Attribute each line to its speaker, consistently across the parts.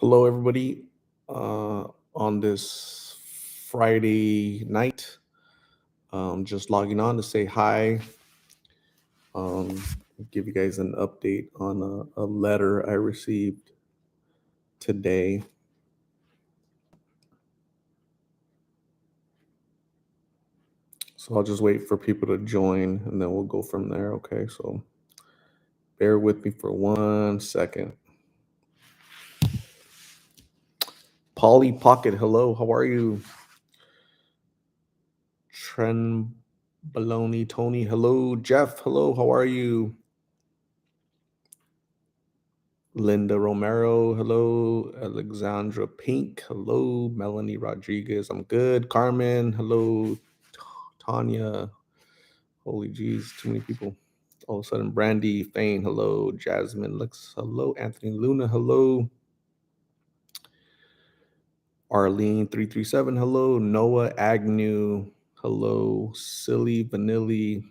Speaker 1: Hello, everybody. On this Friday night, just logging on to say hi. Um, give you guys an update on a letter I received today. So I'll just wait for people to join and then we'll go from there. Okay. So bear with me for 1 second. Polly Pocket, hello. How are you? Tren Baloney Tony, hello. Jeff, hello. How are you? Linda Romero, hello. Alexandra Pink, hello. Melanie Rodriguez, I'm good. Carmen, hello. Tanya, holy jeez, too many people. All of a sudden, Brandy Fain, hello. Jasmine Lux, hello. Anthony Luna, hello. Arlene 337, hello. Noah Agnew, hello. Silly Vanilli.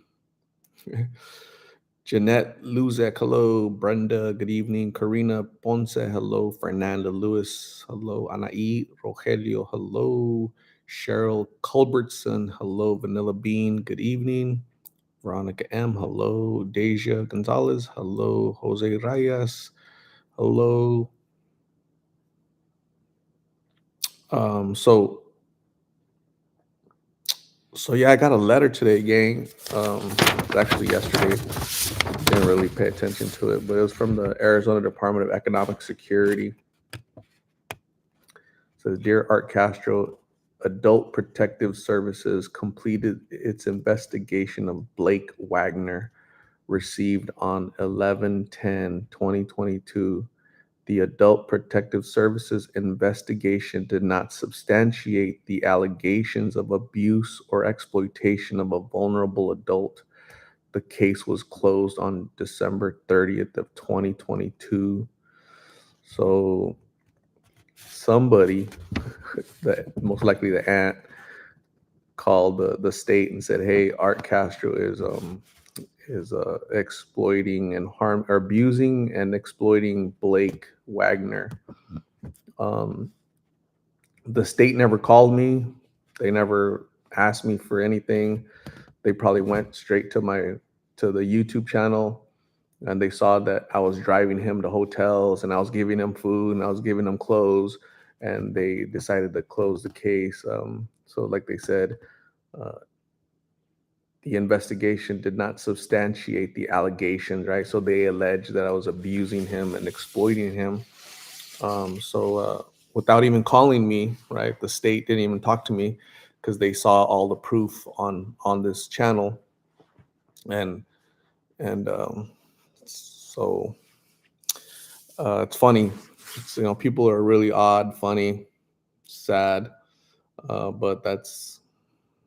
Speaker 1: Jeanette Luzek, hello. Brenda, good evening. Karina Ponce, hello. Fernanda Lewis, hello. Anaí Rogelio, hello. Cheryl Culbertson, hello. Vanilla Bean, good evening. Veronica M, hello. Deja Gonzalez, hello. Jose Reyes, hello. Um, so so yeah, I got a letter today, gang. Actually yesterday. Didn't really pay attention to it, but it was from the Arizona Department of Economic Security. It says, Dear Art Castro, Adult Protective Services completed its investigation of Blake Wagner, received on 11/10/2022. The Adult Protective Services investigation did not substantiate the allegations of abuse or exploitation of a vulnerable adult. The case was closed on December 30th of 2022. So somebody, that most likely the aunt, called the state and said, "Hey, Art Castro is exploiting and harm or abusing and exploiting Blake Wagner." Um, the state never called me. They never asked me for anything. They probably went straight to the YouTube channel and they saw that I was driving him to hotels and I was giving him food and I was giving him clothes, and they decided to close the case. So, like they said, uh, the investigation did not substantiate the allegations, right? So they alleged that I was abusing him and exploiting him. Without even calling me, right, the state didn't even talk to me because they saw all the proof on this channel, and and so it's funny. People are really odd, funny, sad, but that's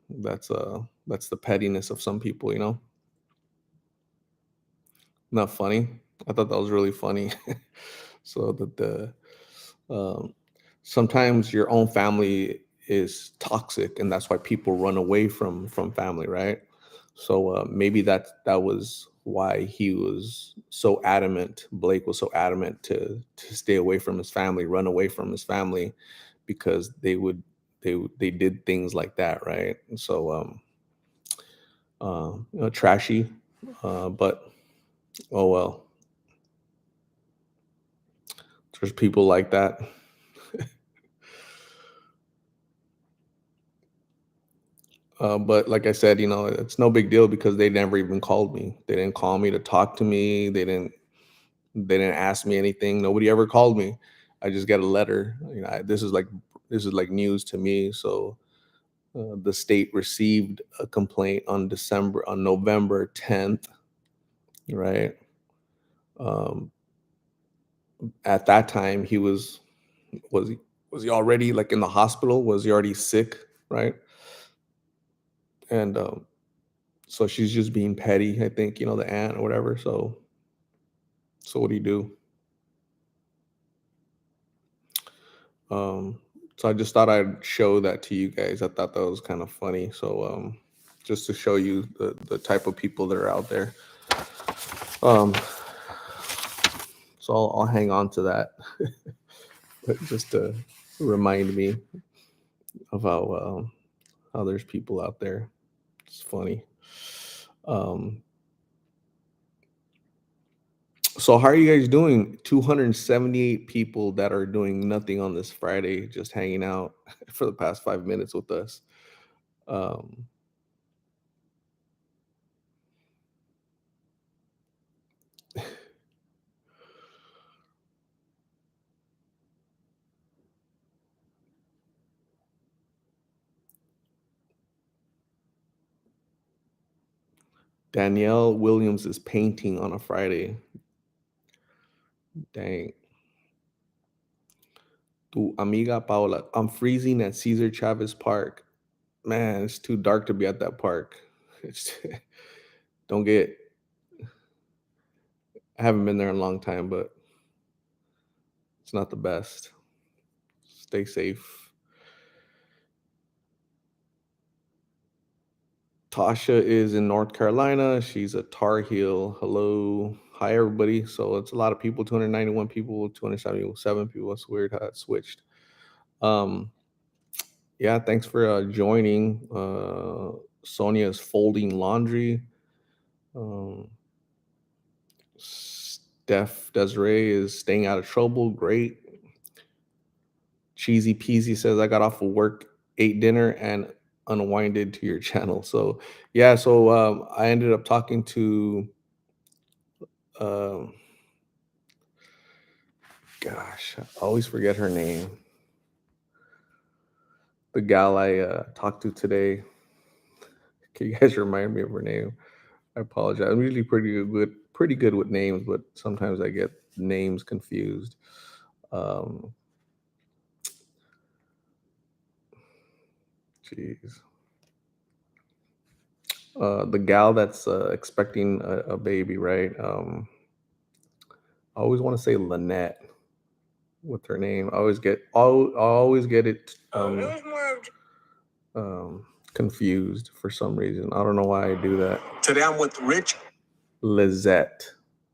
Speaker 1: the pettiness of some people. Not funny. I thought that was really funny. So that the um, sometimes your own family is toxic, and that's why people run away from family, right? So maybe that was why he was so adamant. Blake was so adamant to stay away from his family, run away from his family, because they did things like that, right? And so trashy, but oh well. There's people like that. But like I said, it's no big deal because they never even called me. They didn't call me to talk to me. They didn't ask me anything. Nobody ever called me. I just got a letter. This is like news to me. So the state received a complaint on November 10th, right? Um, at that time, was he was he already like in the hospital? Was he already sick, right? And so she's just being petty, I think, the aunt or whatever. So what do you do? Um, so I just thought I'd show that to you guys. I thought that was kind of funny. So just to show you the type of people that are out there. Um, so I'll hang on to that just to remind me of how there's people out there. It's funny. Um, so how are you guys doing? 278 people that are doing nothing on this Friday, just hanging out for the past 5 minutes with us. Um, Danielle Williams is painting on a Friday. Dang. Tu amiga Paula. I'm freezing at Cesar Chavez Park. Man, it's too dark to be at that park. It's don't get I haven't been there in a long time, but it's not the best. Stay safe. Tasha is in North Carolina. She's a Tar Heel. Hello. Hi, everybody. So it's a lot of people 291 people, 277 people. It's weird how it switched. Um, yeah, thanks for joining. Sonia is folding laundry. Um, Steph Desiree is staying out of trouble. Great. Cheesy Peasy says, I got off of work, ate dinner, and unwinded to your channel. So, yeah, so I ended up talking to, um, gosh, I always forget her name. The gal I talked to today. Can you guys remind me of her name? I apologize. I'm usually pretty good with names, but sometimes I get names confused. Um, Jeez. The gal that's expecting a baby, right? I always want to say Lynette with her name. I always get it confused for some reason. I don't know why I do that.
Speaker 2: Today I'm with Rich.
Speaker 1: Lizette,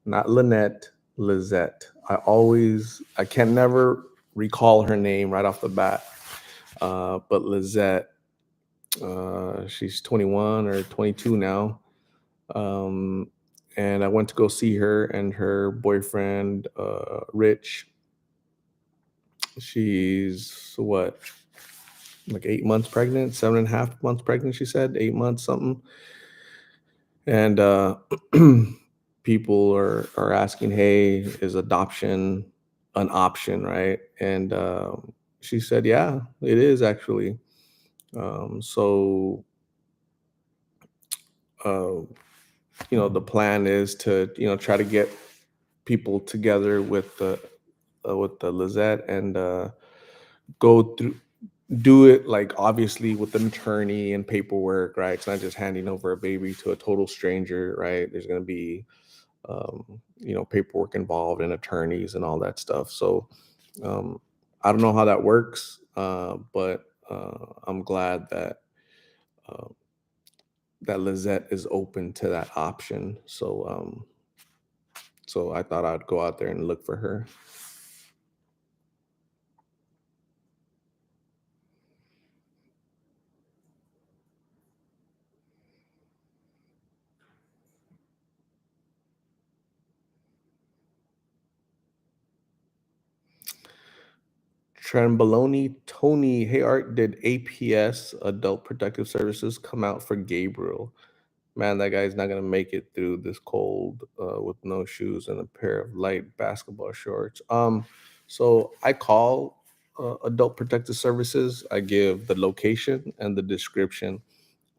Speaker 1: not Lynette. Lizette. I can never recall her name right off the bat. But Lizette, she's 21 or 22 now. Um, and I went to go see her and her boyfriend, Rich. She's what, like 8 months pregnant, 7.5 months pregnant, she said, 8 months something. And people are asking, hey, is adoption an option, right? And she said, yeah, it is actually. So uh, the plan is to try to get people together with the Lizette and go through do it like obviously with an attorney and paperwork, right? It's not just handing over a baby to a total stranger, right? There's going to be paperwork involved and attorneys and all that stuff. So um, I don't know how that works, but I'm glad uh, that Lizette is open to that option. So I thought I'd go out there and look for her. Tramboloni Tony, hey Art, did APS Adult Protective Services come out for Gabriel? Man, that guy's not gonna make it through this cold with no shoes and a pair of light basketball shorts. So I call Adult Protective Services. I give the location and the description.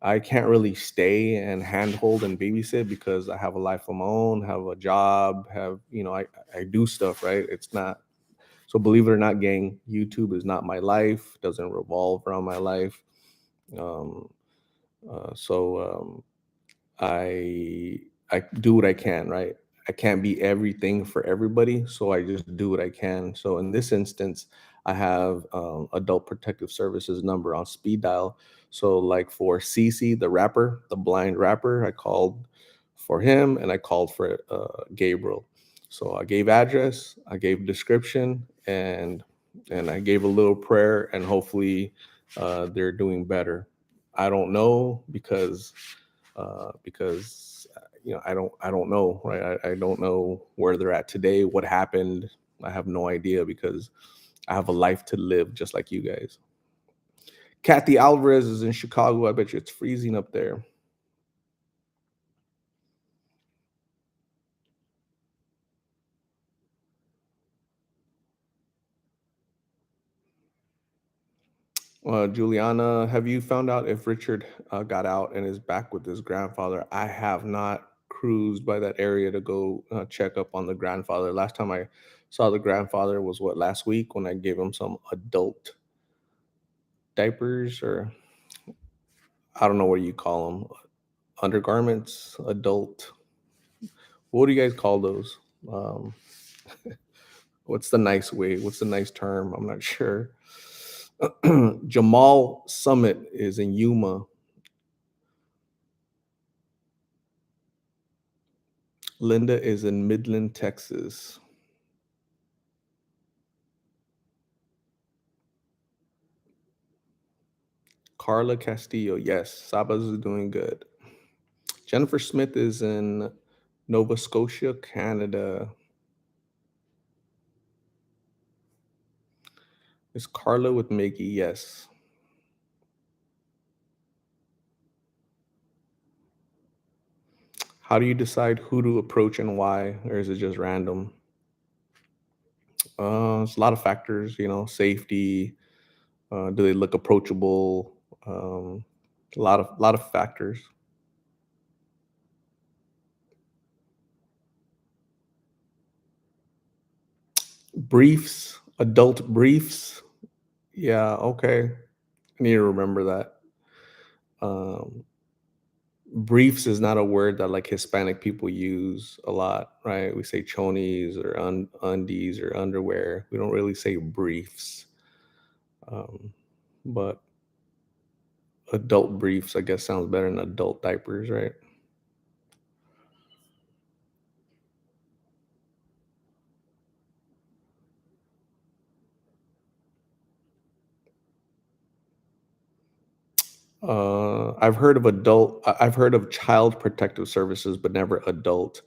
Speaker 1: I can't really stay and handhold and babysit because I have a life of my own, have a job, I do stuff, right? It's not so believe it or not, gang, YouTube is not my life, doesn't revolve around my life. Um, so I do what I can, right? I can't be everything for everybody, so I just do what I can. So in this instance, I have Adult Protective Services number on speed dial. So like for CC, the rapper, the blind rapper, I called for him and I called for Gabriel. So I gave address, I gave description, and and I gave a little prayer, and hopefully they're doing better. I don't know because I don't know, right? I don't know where they're at today, what happened. I have no idea because I have a life to live just like you guys. Kathy Alvarez is in Chicago. I bet you it's freezing up there. Juliana, have you found out if Richard got out and is back with his grandfather? I have not cruised by that area to go check up on the grandfather. Last time I saw the grandfather was what, last week, when I gave him some adult diapers, or I don't know what you call them, undergarments, adult. What do you guys call those? Um, what's the nice way? What's the nice term? I'm not sure. Jamal Summit is in Yuma. Linda is in Midland, Texas. Carla Castillo, yes, Sabas is doing good. Jennifer Smith is in Nova Scotia, Canada. Is Carla with Miggy? Yes. How do you decide who to approach and why, or is it just random? It's a lot of factors, safety. Do they look approachable? Um, a lot of factors. Briefs, adult briefs. Yeah, okay. I need to remember that. Um, Briefs is not a word that like Hispanic people use a lot, right? We say chonies or undies or underwear. We don't really say briefs. Um, but adult briefs, I guess, sounds better than adult diapers, right? I've heard of child protective services, but never adult.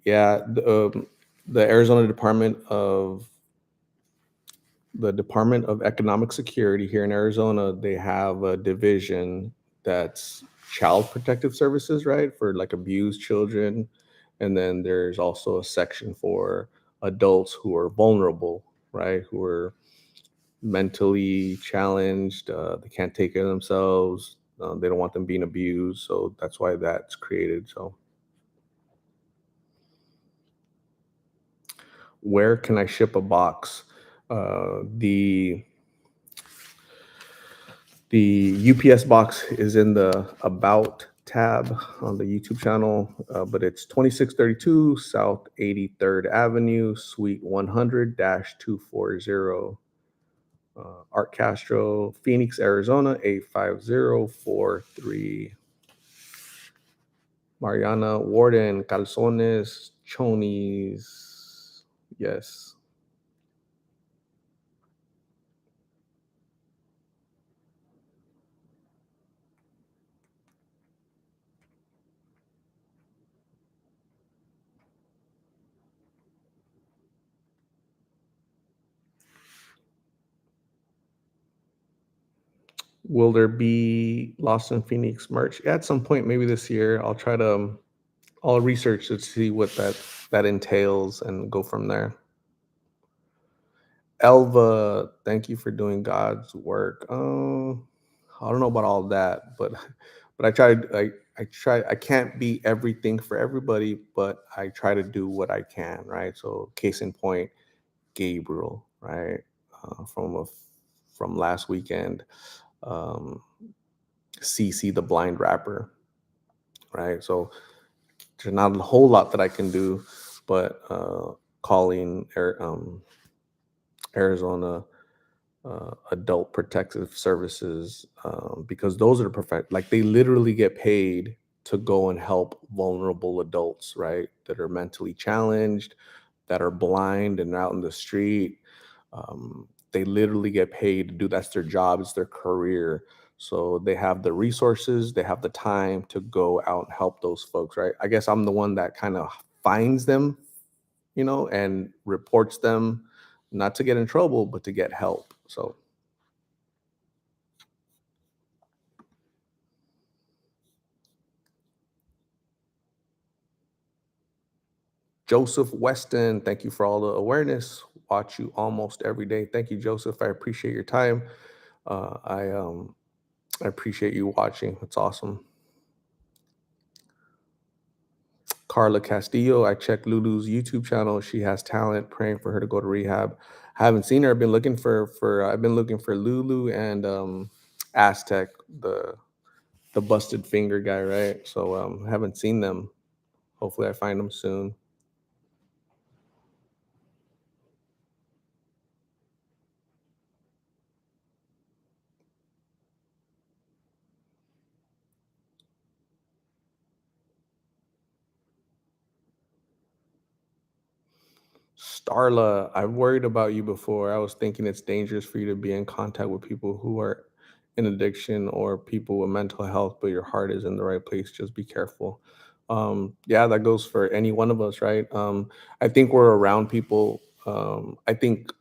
Speaker 1: Yeah, the Arizona Department of Economic Security here in Arizona, they have a division that's child protective services, right? For like abused children. And then there's also a section for adults who are vulnerable, right? Who are mentally challenged, they can't take care of themselves, they don't want them being abused. So that's why that's created. So, where can I ship a box? The UPS box is in the About tab on the YouTube channel, but it's 2632 South 83rd Avenue, Suite 100 240. Art Castro, Phoenix, Arizona, 85043. Mariana Warden, Calzones, Chonies. Yes. Will there be Lost in Phoenix merch? At some point, maybe this year. I'll research to see what that entails and go from there. Elva, thank you for doing God's work. I don't know about all that, but but I can't be everything for everybody, but I try to do what I can, right? So case in point, Gabriel, right? From last weekend, um, CC the blind rapper, right? So there's not a whole lot that I can do, but calling Arizona Adult Protective Services, because those are the perfect, like they literally get paid to go and help vulnerable adults, right? That are mentally challenged, that are blind and out in the street. Um, they literally get paid to do, that's their job, it's their career. So they have the resources, they have the time to go out and help those folks, right? I guess I'm the one that kind of finds them, and reports them, not to get in trouble, but to get help. So Joseph Weston, thank you for all the awareness. Watch you almost every day. Thank you, Joseph. I appreciate your time. I appreciate you watching. It's awesome. Carla Castillo, I checked Lulu's YouTube channel. She has talent. Praying for her to go to rehab. I haven't seen her. I've been looking for I've been looking for Lulu and Aztec, the busted finger guy, right? So I haven't seen them. Hopefully I find them soon. Starla, I've worried about you before. I was thinking it's dangerous for you to be in contact with people who are in addiction or people with mental health, but your heart is in the right place. Just be careful. Yeah, that goes for any one of us, right? I think we're around people. I think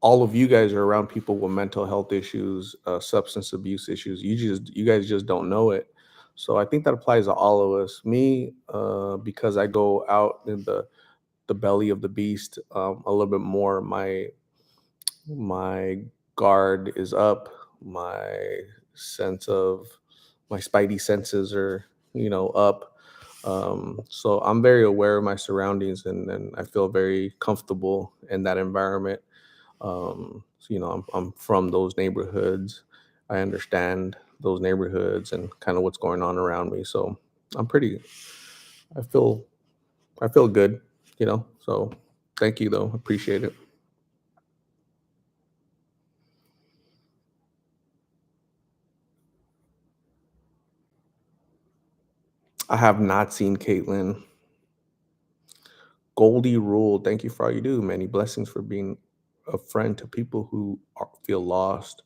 Speaker 1: all of you guys are around people with mental health issues, substance abuse issues. You guys just don't know it. So I think that applies to all of us. Me, because I go out in the belly of the beast a little bit more. My guard is up. My sense of my spidey senses are up. So I'm very aware of my surroundings, and I feel very comfortable in that environment. So, I'm from those neighborhoods. I understand those neighborhoods and kind of what's going on around me. So I'm pretty. I feel I feel good. So thank you though. Appreciate it. I have not seen Caitlin. Goldie Rule, thank you for all you do. Many blessings for being a friend to people who feel lost.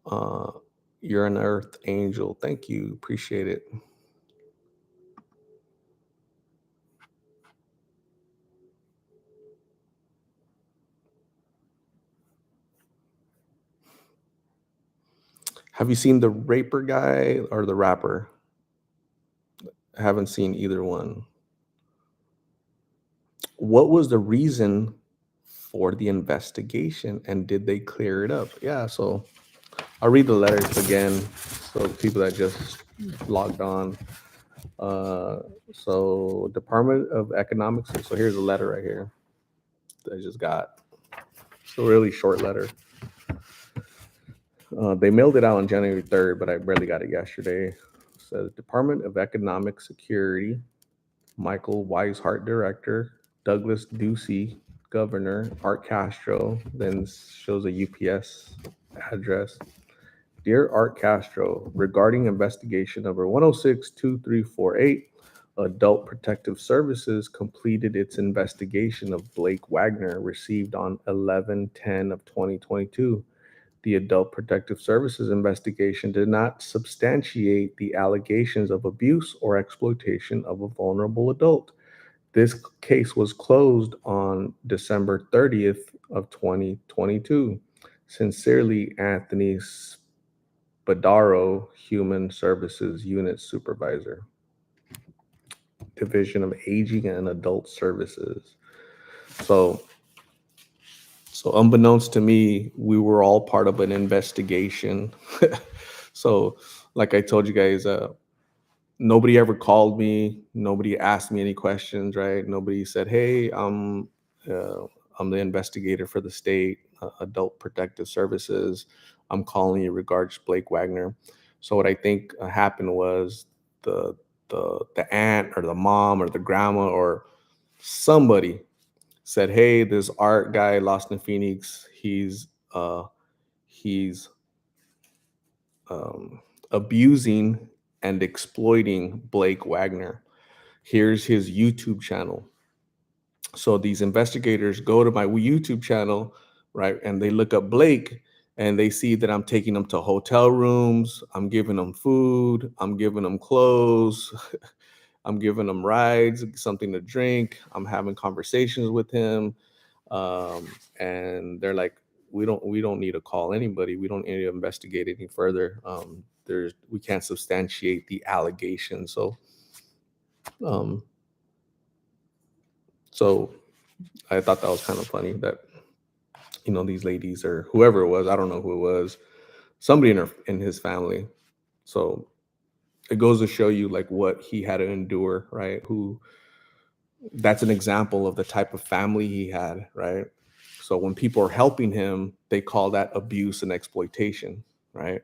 Speaker 1: Uh, you're an earth angel. Thank you. Appreciate it. Have you seen the raper guy or the rapper? I haven't seen either one. What was the reason for the investigation and did they clear it up? Yeah, so I'll read the letters again. So people that just logged on. Uh, so Department of Economics. So here's a letter right here that I just got. It's a really short letter. They mailed it out on January 3rd, but I barely got it yesterday. It says Department of Economic Security, Michael Weishart, Director, Douglas Ducey, Governor, Art Castro, then shows a UPS address. Dear Art Castro, regarding investigation number 1062348, Adult Protective Services completed its investigation of Blake Wagner received on 11/10 of 2022. The Adult Protective Services investigation did not substantiate the allegations of abuse or exploitation of a vulnerable adult. This case was closed on December 30th of 2022. Sincerely, Anthony Spadaro, Human Services Unit Supervisor, Division of Aging and Adult Services. So, so unbeknownst to me, we were all part of an investigation. So, like I told you guys, nobody ever called me. Nobody asked me any questions, right? Nobody said, "Hey, uh, I'm the investigator for the state Adult Protective Services. I'm calling you regards Blake Wagner." So what I think happened was the the aunt or the mom or the grandma or somebody said, "Hey, this art guy lost in Phoenix. He's abusing and exploiting Blake Wagner. Here's his YouTube channel." So these investigators go to my YouTube channel, right? And they look up Blake and they see that I'm taking them to hotel rooms, I'm giving them food, I'm giving them clothes, I'm giving them rides, something to drink, I'm having conversations with him. And they're like, we don't need to call anybody, we don't need to investigate any further. We can't substantiate the allegation. Um so I thought that was kind of funny that, these ladies or whoever it was, I don't know who it was, somebody in his family. So it goes to show you like what he had to endure, right? Who That's an example of the type of family he had, right? So when people are helping him, they call that abuse and exploitation, right?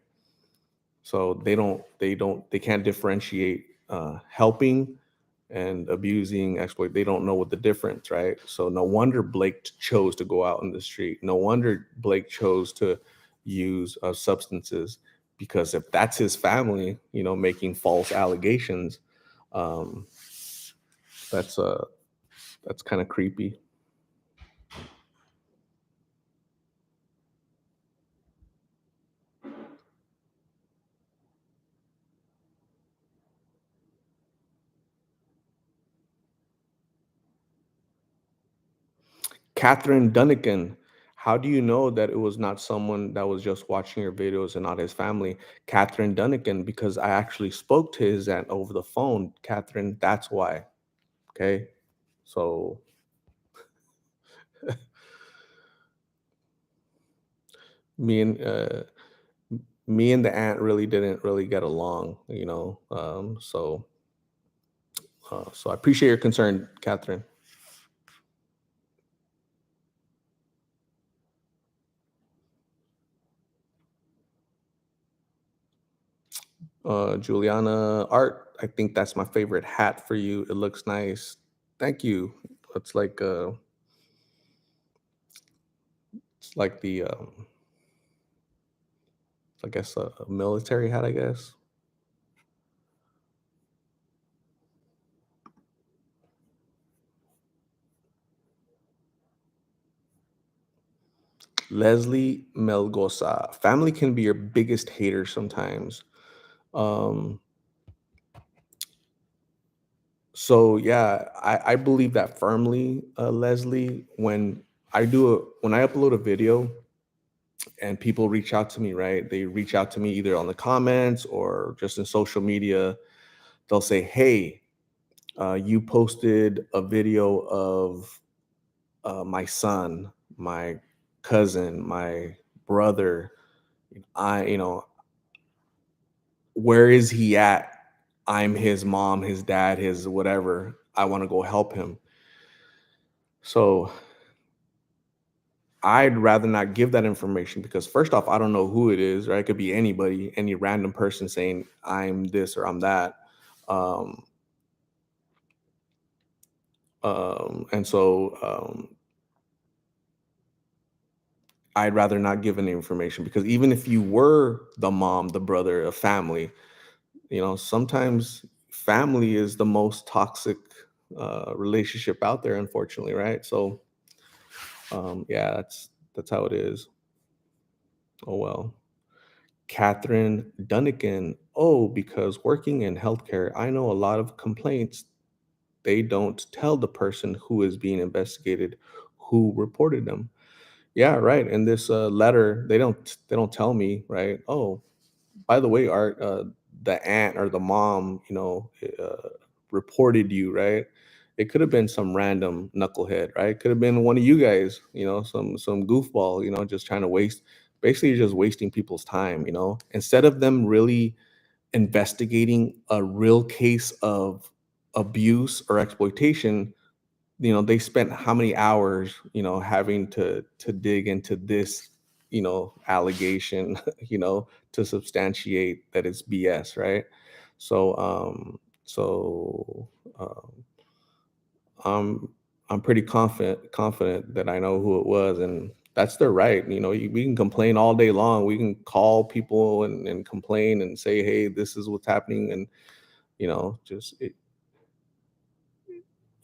Speaker 1: So they can't differentiate helping and abusing, exploit. They don't know what the difference, right? So no wonder Blake chose to go out in the street. No wonder Blake chose to use substances, because if that's his family, making false allegations, um, that's that's kind of creepy. Catherine Dunnigan, how do you know that it was not someone that was just watching your videos and not his family? Catherine Dunnigan, because I actually spoke to his aunt over the phone. Catherine, that's why. Okay. So me and me and the aunt really didn't really get along, so I appreciate your concern, Catherine. Juliana Art, I think that's my favorite hat for you. It looks nice. Thank you. It's like the I guess a military hat, I guess. Leslie Melgosa. Family can be your biggest hater sometimes. Um, so yeah, I believe that firmly, Leslie. When I upload a video and people reach out to me, right? They reach out to me either on the comments or just in social media. They'll say, "Hey, you posted a video of my son, my cousin, my brother. I, you know, where is he at? I'm his mom, his dad, his whatever. I want to go help him." So I'd rather not give that information because first off, I don't know who it is, right? It could be anybody, any random person saying I'm this or I'm that. Um, and so I'd rather not give any information because even if you were the mom, the brother, a family, sometimes family is the most toxic relationship out there, unfortunately, right? So yeah, that's how it is. Oh well. Catherine Dunnigan. Oh, because working in healthcare, I know a lot of complaints. They don't tell the person who is being investigated who reported them. Yeah, right. In this letter, they don't tell me, right? Oh, by the way, Art, the aunt or the mom, reported you, right? It could have been some random knucklehead, right? Could have been one of you guys, some goofball, just trying to basically just wasting people's time, instead of them really investigating a real case of abuse or exploitation. They spent how many hours, having to dig into this, allegation, to substantiate that it's BS, right? So I'm I'm pretty confident that I know who it was, and that's their right. We can complain all day long. We can call people and complain and say, hey, this is what's happening, and just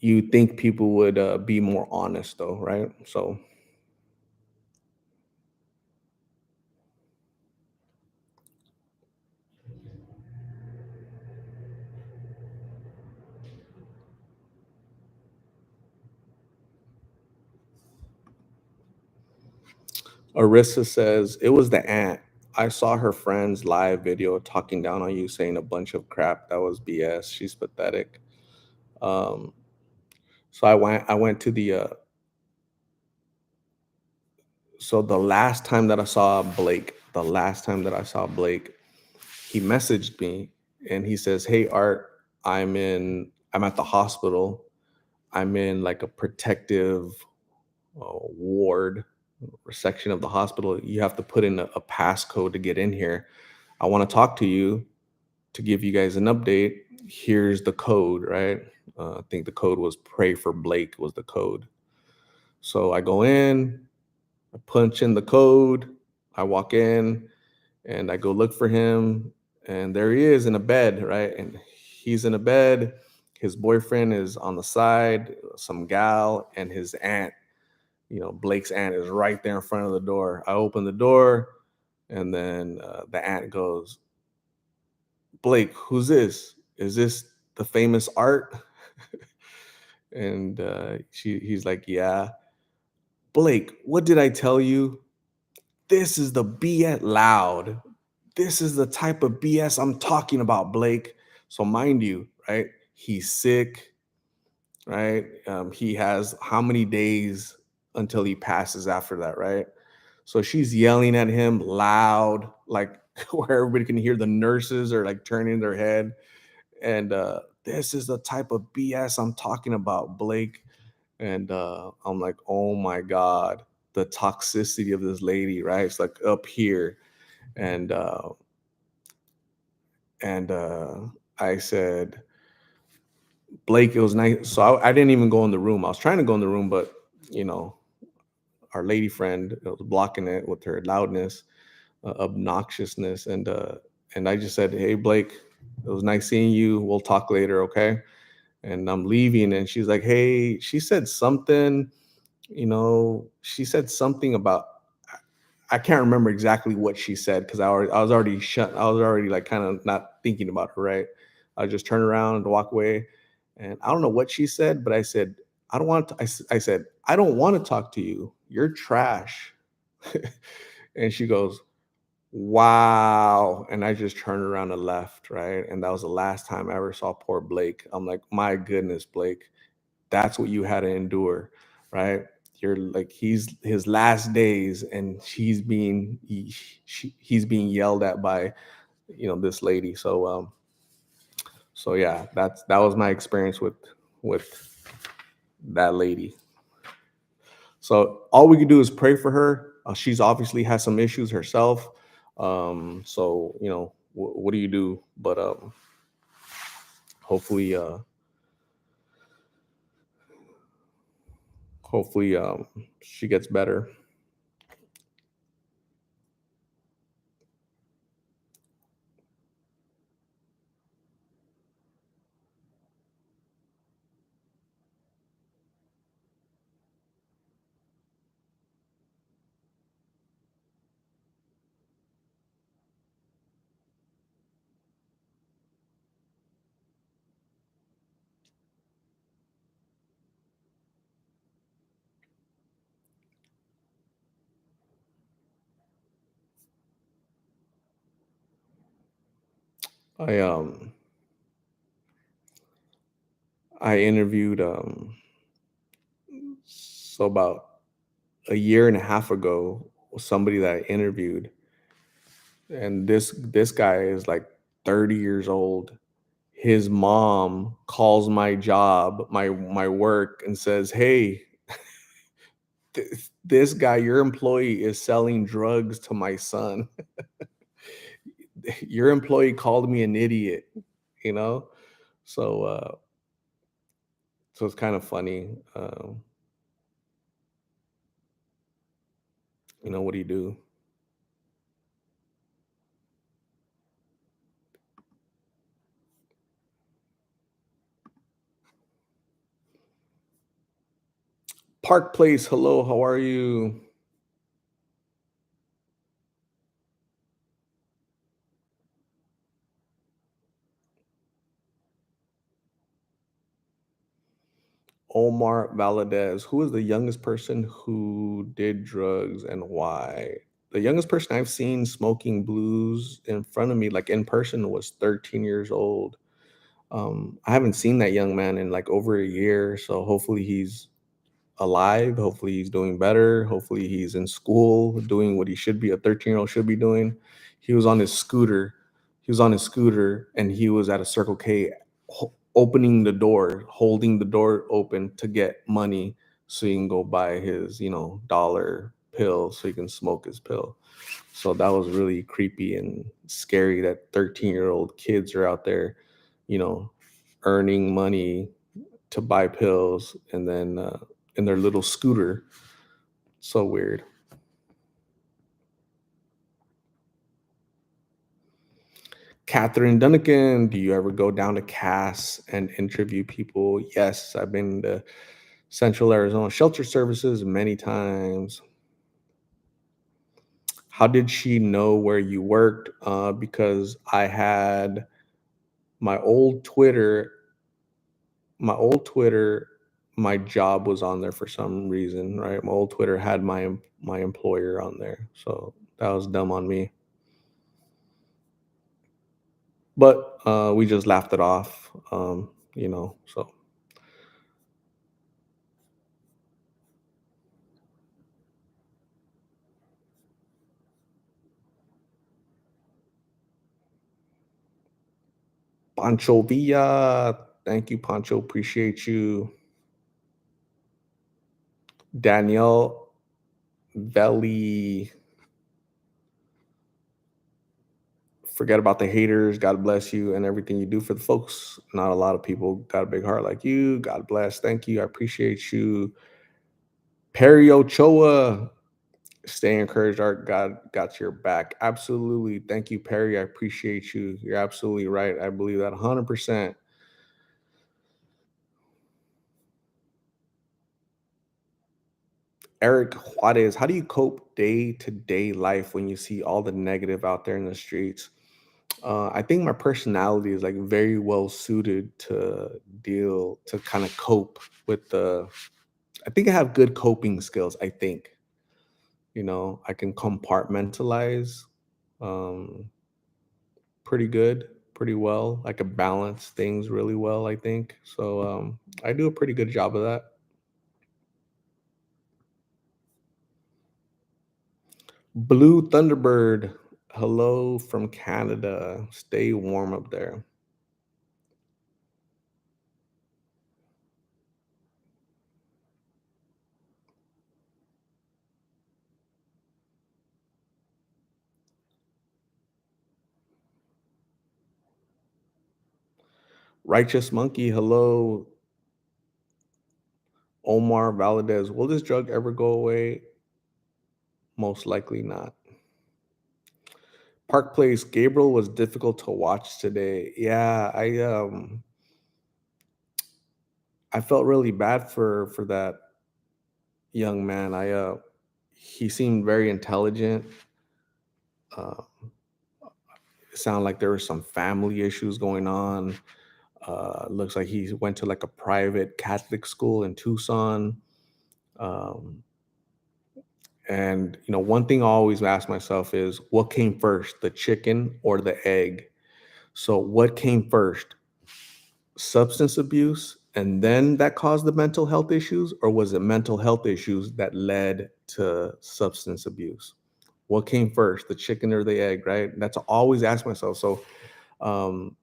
Speaker 1: you think people would be more honest though, right? So Arissa says, it was the aunt. I saw her friend's live video talking down on you, saying a bunch of crap. That was BS. She's pathetic. Um, so I went to the so the last time that I saw Blake, the last time that I saw Blake, he messaged me and he says, "Hey Art, I'm at the hospital. I'm in like a protective ward or section of the hospital. You have to put in a passcode to get in here. I want to talk to you to give you guys an update. Here's the code, right? I think the code was pray for Blake was the code. So I go in, I punch in the code, I walk in, and I go look for him, and there he is in a bed, right? And he's in a bed. His boyfriend is on the side, some gal, and his aunt, Blake's aunt is right there in front of the door. I open the door, and then the aunt goes, "Blake, who's this? Is this the famous Art?" And he's like, "Yeah." "Blake, what did I tell you? This is the BS loud. This is the type of BS I'm talking about, Blake." So mind you, right? He's sick, right? He has how many days until he passes after that, right? So she's yelling at him loud, like where everybody can hear the nurses are like turning their head. And this is the type of BS I'm talking about, Blake. And I'm like, oh my God, the toxicity of this lady, right? It's like up here. And and I said, Blake, it was nice. So I didn't even go in the room. I was trying to go in the room, but you know, our lady friend was blocking it with her loudness, obnoxiousness, and I just said, "Hey, Blake, it was nice seeing you. We'll talk later, okay?" And I'm leaving, and she's like, "Hey," she said something. She said something about I can't remember exactly what she said because I was already shut. I was already like kind of not thinking about her. Right. I just turned around and walk away, and I don't know what she said, but I said, "I don't want to." I said, "I don't want to talk to you. You're trash." And she goes, "Wow!" And I just turned around and left. Right, and that was the last time I ever saw poor Blake. I'm like, my goodness, Blake, that's what you had to endure, right? You're like he's his last days, and he's being yelled at by this lady. So yeah, that was my experience with that lady. So all we can do is pray for her. She's obviously has some issues herself. So what do you do? But hopefully, hopefully she gets better. I um I interviewed so about a year and a half ago somebody that I interviewed, and this guy is like 30 years old. His mom calls my job, my work, and says, "Hey, this guy, your employee, is selling drugs to my son. Your employee called me an idiot." You know, so so it's kind of funny. What do you do? Park Place, hello, how are you? Omar Valadez, who is the youngest person who did drugs and why? The youngest person I've seen smoking blues in front of me, like in person, was 13 years old. I haven't seen that young man in like over a year, so hopefully he's alive. Hopefully he's doing better. Hopefully he's in school doing what he should be, a 13-year-old should be doing. He was on his scooter. He was on his scooter and he was at a Circle K opening the door, holding the door open to get money so he can go buy his, dollar pill so he can smoke his pill. So that was really creepy and scary that 13-year-old kids are out there, you know, earning money to buy pills and then in their little scooter. So weird. Catherine Dunnigan, do you ever go down to Cass and interview people? Yes, I've been to Central Arizona Shelter Services many times. How did she know where you worked? Because I had my old Twitter, my old Twitter, my job was on there for some reason, right? My old Twitter had my employer on there, so that was dumb on me. But we just laughed it off, So Pancho Villa, thank you, Pancho. Appreciate you. Danielle Valley, forget about the haters. God bless you and everything you do for the folks. Not a lot of people got a big heart like you. God bless. Thank you. I appreciate you. Perry Ochoa, stay encouraged. Art, God got your back. Absolutely. Thank you, Perry. I appreciate you. You're absolutely right. I believe that 100%. Eric Juarez, how do you cope day to day life when you see all the negative out there in the streets? I think my personality is like very well suited to kind of cope with the. I think I have good coping skills. I think, I can compartmentalize um, pretty good, pretty well. I can balance things really well, I think. So I do a pretty good job of that. Blue Thunderbird, hello from Canada. Stay warm up there. Righteous Monkey, hello. Omar Valadez, will this drug ever go away? Most likely not. Park Place, Gabriel was difficult to watch today. Yeah, I felt really bad for that young man. He seemed very intelligent. Uh, it sounded like there were some family issues going on. Looks like he went to like a private Catholic school in Tucson. Um, and one thing I always ask myself is, what came first, the chicken or the egg? So, what came first, substance abuse, and then that caused the mental health issues, or was it mental health issues that led to substance abuse? What came first, the chicken or the egg? Right? That's always ask myself. So, um,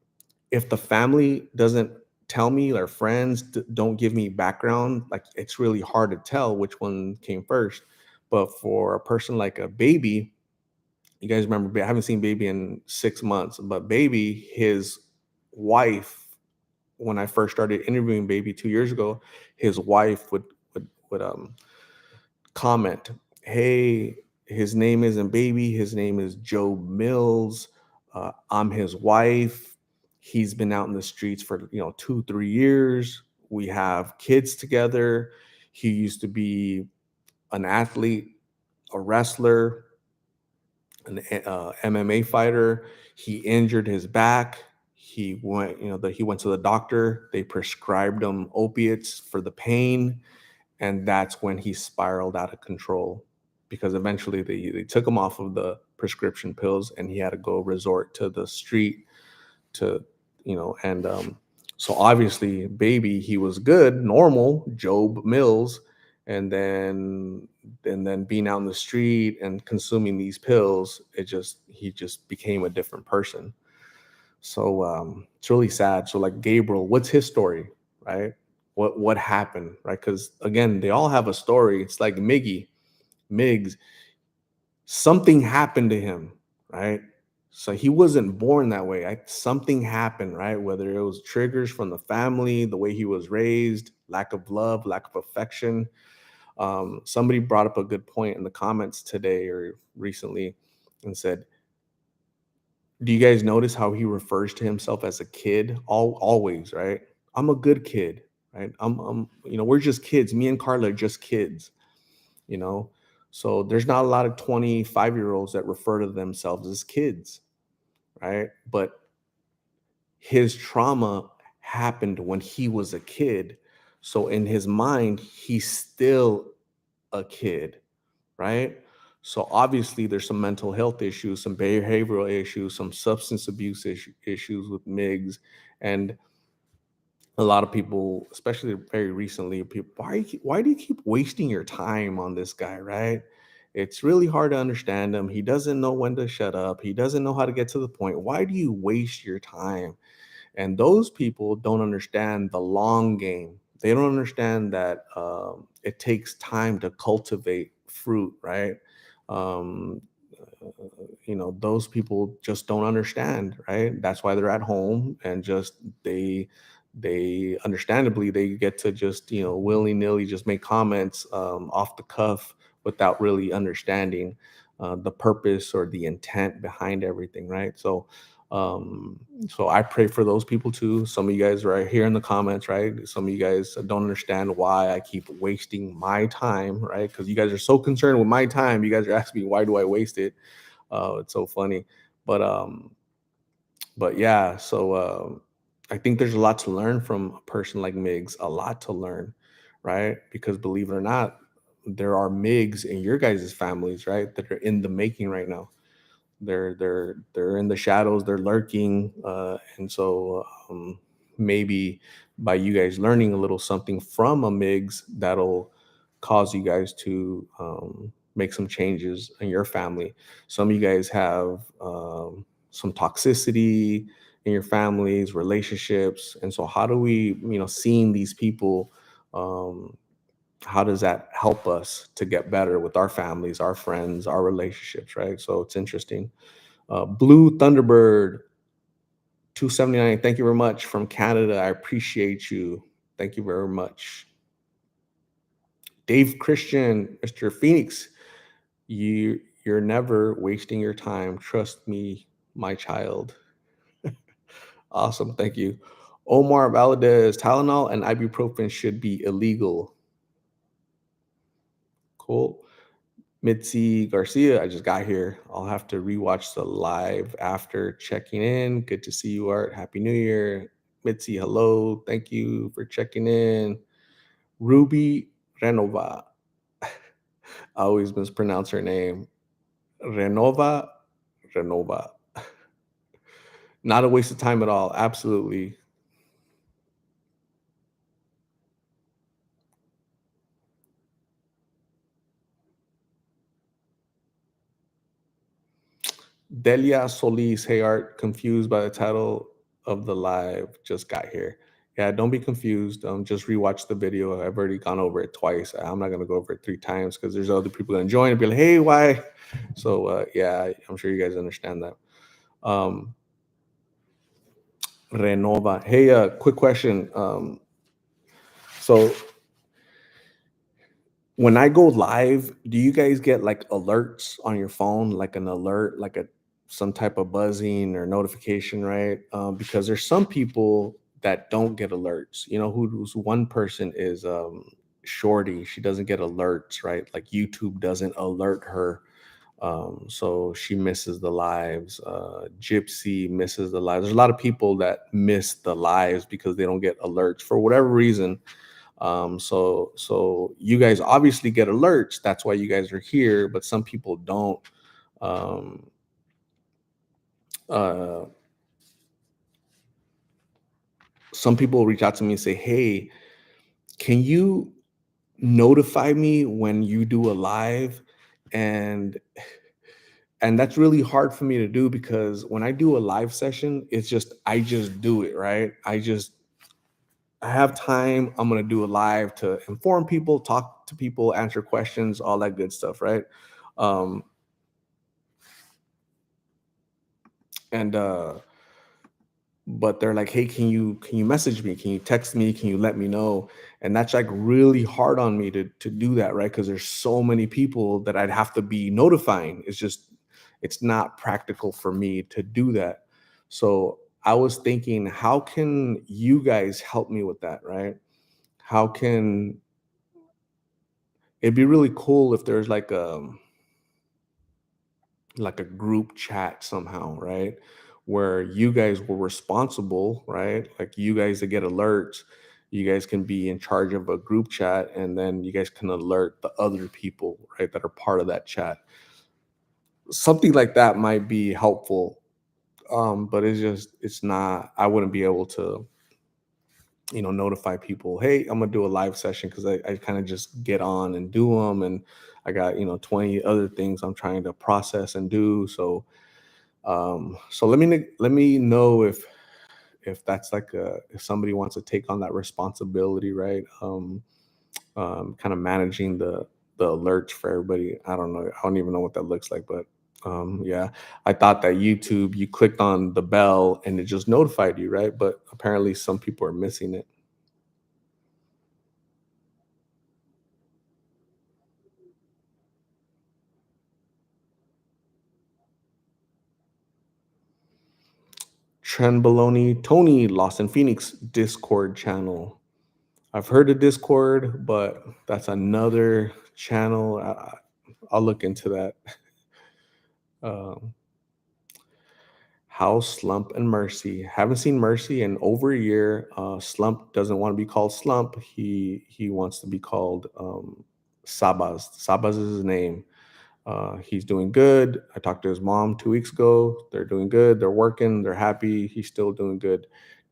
Speaker 1: if the family doesn't tell me, or friends don't give me background, like it's really hard to tell which one came first. But for a person like a baby, you guys remember, I haven't seen baby in 6 months, but baby, his wife, when I first started interviewing baby 2 years ago, his wife would comment, "Hey, his name isn't Baby. His name is Joe Mills. I'm his wife. He's been out in the streets for 2, 3 years. We have kids together. He used to be an athlete, a wrestler, an MMA fighter. He injured his back. He went, he went to the doctor. They prescribed him opiates for the pain, and that's when he spiraled out of control. Because eventually they took him off of the prescription pills, and he had to go resort to the street to, and so obviously, baby, he was good, normal, Job Mills, and then being out in the street and consuming these pills, he just became a different person. So it's really sad. So like Gabriel, what's his story, right? What happened, right? Because again, they all have a story. It's like Miggs, something happened to him, right? So he wasn't born that way. Something happened, right? Whether it was triggers from the family, the way he was raised, lack of love, lack of affection. Somebody brought up a good point in the comments today or recently and said, do you guys notice how he refers to himself as a kid? Always, right? I'm a good kid, right? We're just kids. Me and Carla are just kids, you know. So there's not a lot of 25-year-olds that refer to themselves as kids, right? But his trauma happened when he was a kid. So in his mind, he's still a kid, right? So obviously, there's some mental health issues, some behavioral issues, some substance abuse issues with Miggs, and a lot of people, especially very recently, people, why do you keep wasting your time on this guy, right? It's really hard to understand him. He doesn't know when to shut up. He doesn't know how to get to the point. Why do you waste your time? And those people don't understand the long game. They don't understand that it takes time to cultivate fruit, right? Um, those people just don't understand, right? That's why they're at home and just they understandably they get to just willy nilly just make comments off the cuff without really understanding the purpose or the intent behind everything, right? So I pray for those people too. Some of you guys right here in the comments, right? Some of you guys don't understand why I keep wasting my time, right? Because you guys are so concerned with my time. You guys are asking me, why do I waste it? It's so funny. But yeah, so I think there's a lot to learn from a person like Miggs, a lot to learn, right? Because believe it or not, there are Miggs in your guys' families, right? That are in the making right now. They're in the shadows, they're lurking, and so maybe by you guys learning a little something from a Miggs, that'll cause you guys to make some changes in your family. Some of you guys have some toxicity in your families, relationships, and so how do we, seeing these people, um, how does that help us to get better with our families, our friends, our relationships, right? So it's interesting. Blue Thunderbird 279, thank you very much from Canada. I appreciate you. Thank you very much. Dave Christian, Mr. Phoenix, you're never wasting your time. Trust me, my child. Awesome, thank you. Omar Valadez, Tylenol and ibuprofen should be illegal. Cool. Mitzi Garcia, I just got here. I'll have to rewatch the live after checking in. Good to see you, Art. Happy New Year. Mitzi, hello. Thank you for checking in. Ruby Renova. I always mispronounce her name. Renova. Renova. Not a waste of time at all. Absolutely. Delia Solis, hey Art, confused by the title of the live, just got here. Yeah, don't be confused. Just rewatch the video. I've already gone over it twice. I'm not gonna go over it 3 times because there's other people gonna join and be like, hey, why? So yeah, I'm sure you guys understand that. Um, Renova. Hey, quick question. So when I go live, do you guys get like alerts on your phone, like an alert, like a some type of buzzing or notification, right? Because there's some people that don't get alerts. Who's one person is Shorty. She doesn't get alerts, right? Like YouTube doesn't alert her So she misses the lives. Gypsy misses the lives. There's a lot of people that miss the lives because they don't get alerts for whatever reason. So you guys obviously get alerts. That's why you guys are here, but some people don't. Um, uh, some people reach out to me and say, "Hey, can you notify me when you do a live?" And that's really hard for me to do because when I do a live session, it's just I just do it, right? I have time. I'm gonna do a live to inform people, talk to people, answer questions, all that good stuff, right? Um, and But they're like, "Hey, can you message me? Can you text me? Can you let me know?" And that's like really hard on me to do that, right? Because there's so many people that I'd have to be notifying. It's not practical for me to do that. So I was thinking, how can you guys help me with that, right? How can It'd be really cool if there's like a group chat somehow, right? Where you guys were responsible, right? Like you guys that get alerts, you guys can be in charge of a group chat and then you guys can alert the other people, right, that are part of that chat. Something like that might be helpful. But it's not, I wouldn't be able to, notify people, hey, I'm gonna do a live session because I kind of just get on and do them. And I got, 20 other things I'm trying to process and do. So let me know if that's like if somebody wants to take on that responsibility, right? Kind of managing the alerts for everybody. I don't know. I don't even know what that looks like, but yeah, I thought that YouTube, you clicked on the bell and it just notified you, right? But apparently, some people are missing it. Trend Tony Lost in Phoenix Discord channel. I've heard of Discord, but that's another channel. I'll look into that. Um, House Slump and Mercy. Haven't seen Mercy in over a year. Slump doesn't want to be called Slump. He wants to be called Sabas. Sabas is his name. He's doing good. I talked to his mom 2 weeks ago. They're doing good. They're working. They're happy. He's still doing good.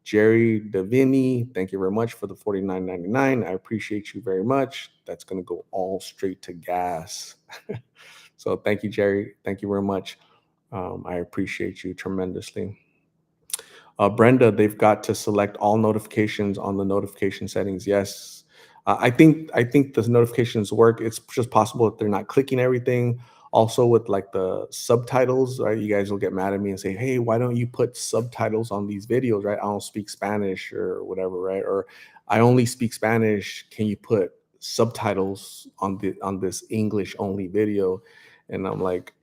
Speaker 1: Jerry Davini, thank you very much for the 49.99. I appreciate you very much. That's gonna go all straight to gas. So thank you, Jerry. Thank you very much. I appreciate you tremendously. Brenda, they've got to select all notifications on the notification settings. Yes, I think the notifications work. It's just possible that they're not clicking everything. Also, with like the subtitles, right? You guys will get mad at me and say, "Hey, why don't you put subtitles on these videos?" Right? I don't speak Spanish or whatever, right? Or I only speak Spanish. Can you put subtitles on this English only video? And I'm like,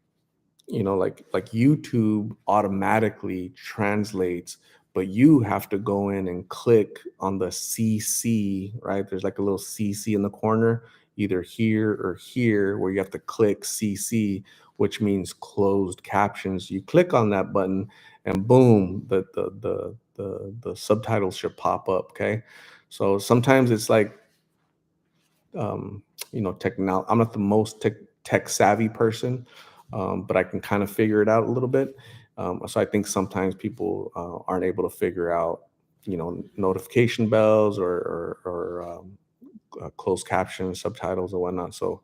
Speaker 1: like YouTube automatically translates, but you have to go in and click on the CC, right? There's like a little CC in the corner, either here or here, where you have to click CC, which means closed captions. You click on that button, and boom, the subtitles should pop up. Okay, so sometimes it's like technology. I'm not the most tech savvy person, but I can kind of figure it out a little bit. So I think sometimes people aren't able to figure out, notification bells or closed captions, subtitles, or whatnot. So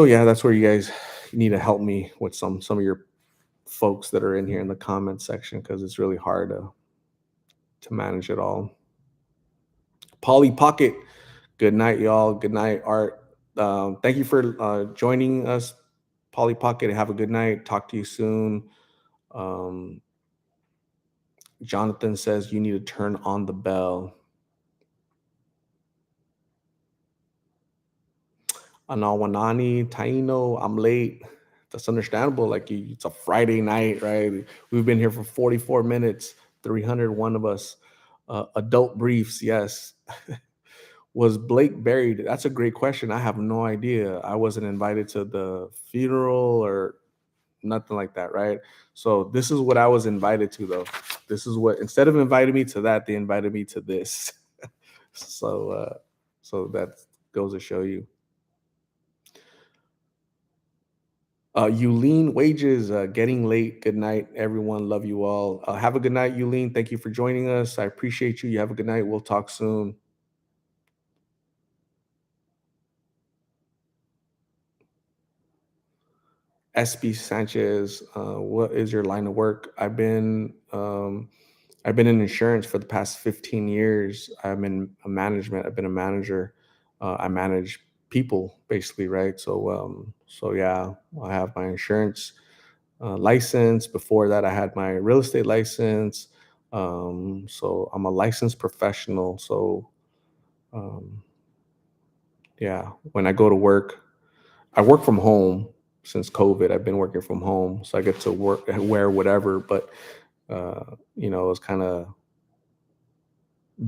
Speaker 1: yeah, that's where you guys need to help me with some of your folks that are in here in the comment section because it's really hard to manage it all. Polly Pocket. Good night, y'all. Good night, Art. Thank you for joining us, Polly Pocket. Have a good night. Talk to you soon. Um, Jonathan says you need to turn on the bell. Anawanani, Taino, I'm late. That's understandable. Like it's a Friday night, right? We've been here for 44 minutes, 301 of us. Adult briefs, yes. Was Blake buried? That's a great question. I have no idea. I wasn't invited to the funeral or nothing like that, right? So this is what I was invited to, though. This is what, instead of inviting me to that, they invited me to this. so so that goes to show you. Yulene Wages, getting late. Good night, everyone. Love you all. Have a good night, Yulene. Thank you for joining us. I appreciate you. You have a good night. We'll talk soon. SB Sanchez, what is your line of work? I've been in insurance for the past 15 years. I'm in a management. I've been a manager. I manage people basically, right? So yeah, I have my insurance license. Before that, I had my real estate license. So I'm a licensed professional. So um, yeah, when I go to work, I work from home since COVID. I've been working from home, so I get to wear whatever. But it's kind of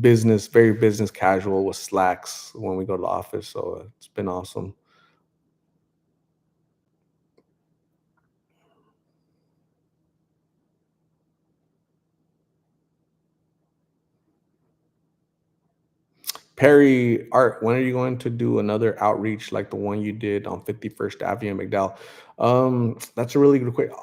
Speaker 1: business, very business casual with slacks when we go to the office. So it's been awesome. Perry Art, when are you going to do another outreach like the one you did on 51st Avenue in McDowell? That's a really good question.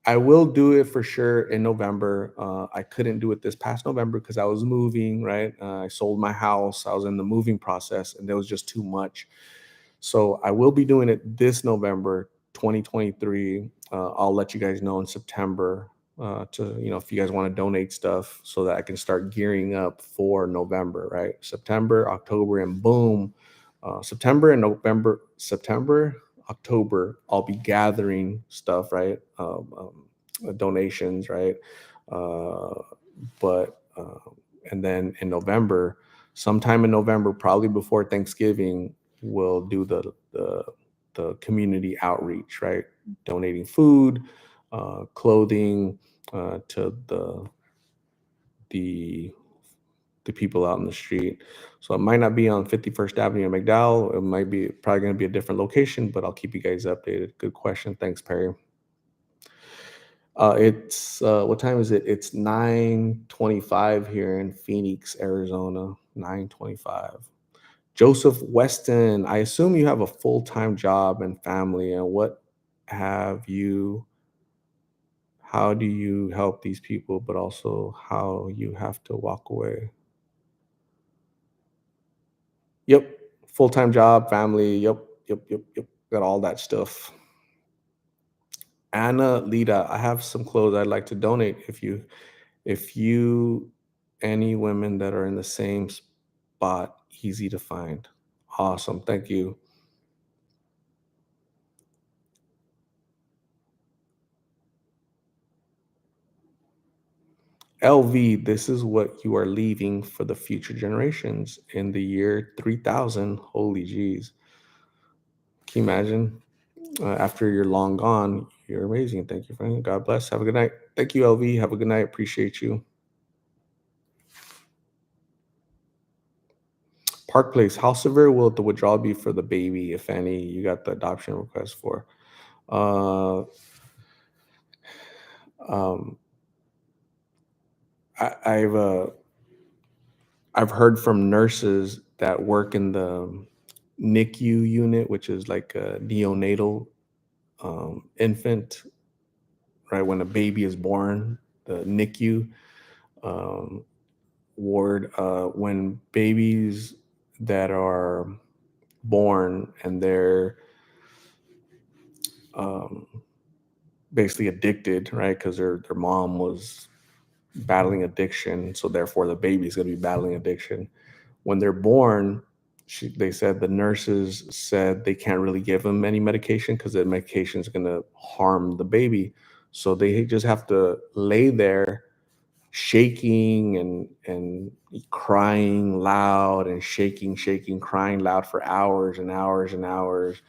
Speaker 1: I will do it for sure in November. I couldn't do it this past November because I was moving, right? I sold my house. I was in the moving process and there was just too much. So I will be doing it this November, 2023. I'll let you guys know in September to, if you guys want to donate stuff so that I can start gearing up for November, right? September, October, and boom, September and November, September, October, I'll be gathering stuff, right? Donations, right? Uh, but and then in November, sometime in November, probably before Thanksgiving, we'll do the community outreach, right? Donating food, clothing to the the people out in the street. So it might not be on 51st Avenue in McDowell. It might be probably going to be a different location, but I'll keep you guys updated. Good question. Thanks, Perry. It's what time is it? It's 9:25 here in Phoenix, Arizona. 9:25. Joseph Weston, I assume you have a full-time job and family, and have you how do you help these people, but also how you have to walk away? Yep, full-time job, family. Yep, yep, yep, yep. Got all that stuff. Anna Lita, I have some clothes I'd like to donate. If you any women that are in the same spot, easy to find. Awesome. Thank you. LV, this is what you are leaving for the future generations in the year 3000. Holy jeez. Can you imagine? After you're long gone, you're amazing. Thank you, friend. God bless. Have a good night. Thank you, LV. Have a good night. Appreciate you. Park Place, how severe will the withdrawal be for the baby, if any, you got the adoption request for? Uh, um, I've heard from nurses that work in the NICU unit, which is like a neonatal infant, right? When a baby is born, the NICU um, ward, when babies that are born and they're um, basically addicted, right? Because their mom was battling addiction, so therefore the baby's going to be battling addiction. When they're born, they said the nurses said they can't really give them any medication because the medication is going to harm the baby. So they just have to lay there shaking and crying loud and shaking, crying loud for hours and hours and hours.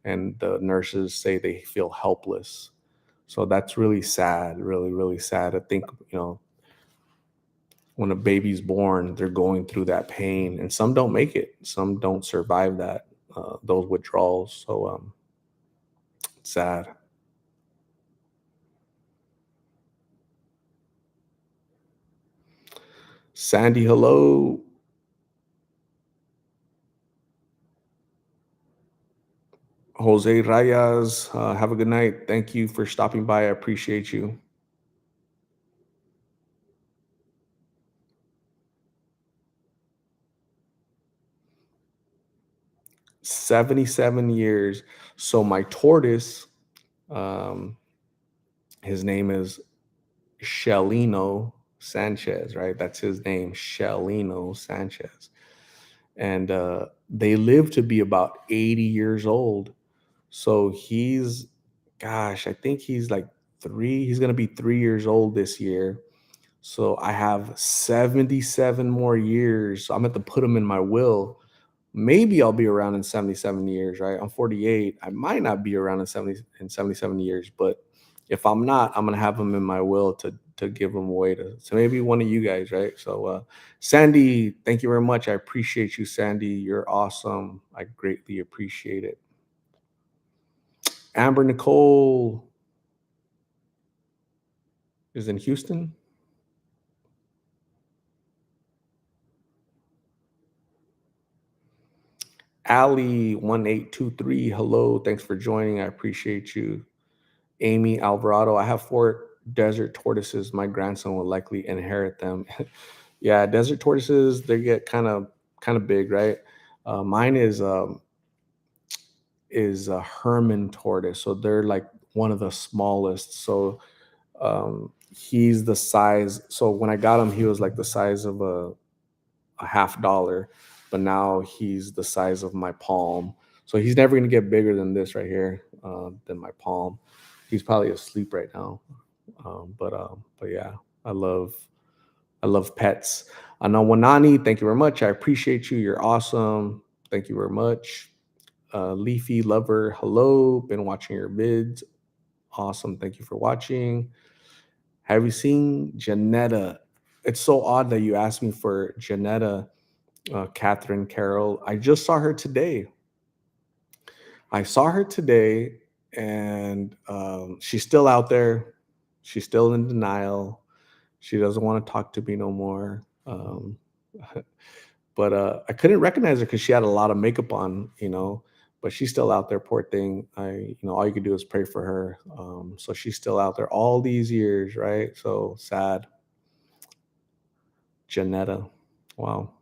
Speaker 1: And the nurses say they feel helpless. So that's really sad, really, really sad. I think, when a baby's born, they're going through that pain, and some don't make it. Some don't survive that those withdrawals. So sad. Sandy, hello. Jose Reyes, have a good night. Thank you for stopping by. I appreciate you. 77 years. So my tortoise, um, his name is Shelino Sanchez, right? That's his name, Shelino Sanchez. And they live to be about 80 years old. So gosh, I think he's like he's going to be 3 years old this year. So I have 77 more years. So I'm going to put him in my will. Maybe I'll be around in 77 years, right? I'm 48. I might not be around in 77 years, but if I'm not, I'm gonna have them in my will to give them away to maybe one of you guys, right? So Sandy, thank you very much. I appreciate you, Sandy. You're awesome. I greatly appreciate it. Amber Nicole is in Houston. Ali 1823, hello. Thanks for joining. I appreciate you. Amy Alvarado, I have four desert tortoises. My grandson will likely inherit them. Yeah, desert tortoises, they get kind of big, right? Mine is a Herman tortoise, so they're like one of the smallest. So he's the size. So when I got him, he was like the size of a half dollar, but now he's the size of my palm. So he's never gonna get bigger than this right here, than my palm. He's probably asleep right now. But yeah, I love I love pets. Wanani, thank you very much. I appreciate you. You're awesome. Thank you very much. Leafy Lover, hello. Been watching your vids. Awesome. Thank you for watching. Have you seen Janetta? It's so odd that you asked me for Janetta, Catherine Carroll. I just saw her today. I saw her today, and she's still out there. She's still in denial. She doesn't want to talk to me no more. But I couldn't recognize her because she had a lot of makeup on, But she's still out there, poor thing. All you could do is pray for her. So she's still out there all these years, right? So sad. Janetta, wow.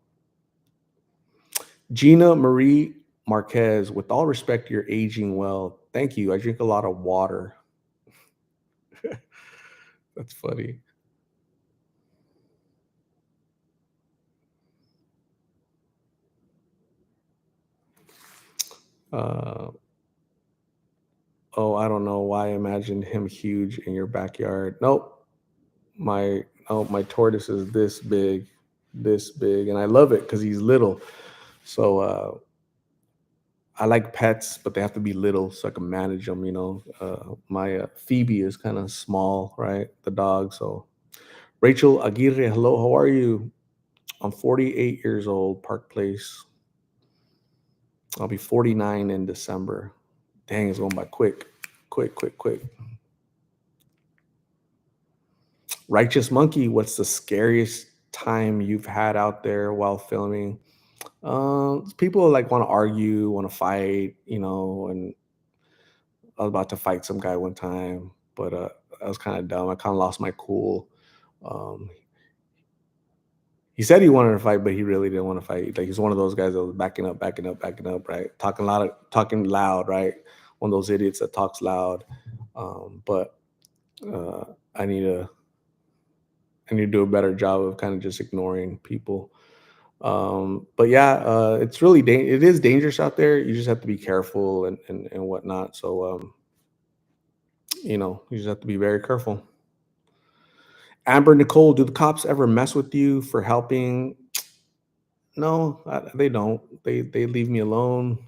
Speaker 1: Gina Marie Marquez, with all respect, you're aging well. Thank you. I drink a lot of water. That's funny. Uh, oh, I don't know why I imagined him huge in your backyard. Nope. My tortoise is this big, and I love it because he's little. So I like pets, but they have to be little so I can manage them. My Phoebe is kind of small, right? The dog. So Rachel Aguirre, hello, how are you? I'm 48 years old, Park Place. I'll be 49 in December. Dang, it's going by quick. Quick, quick, quick. Righteous Monkey, what's the scariest time you've had out there while filming? People like want to argue, want to fight, and I was about to fight some guy one time, but I was kind of dumb. I kind of lost my cool. Um, he said he wanted to fight, but he really didn't want to fight. Like he's one of those guys that was backing up, backing up, backing up, right? Talking loud, right? One of those idiots that talks loud. But uh, I need to I need to do a better job of kind of just ignoring people. But yeah, it is dangerous out there. You just have to be careful and whatnot. So you just have to be very careful. Amber Nicole, do the cops ever mess with you for helping? No, they don't. They leave me alone.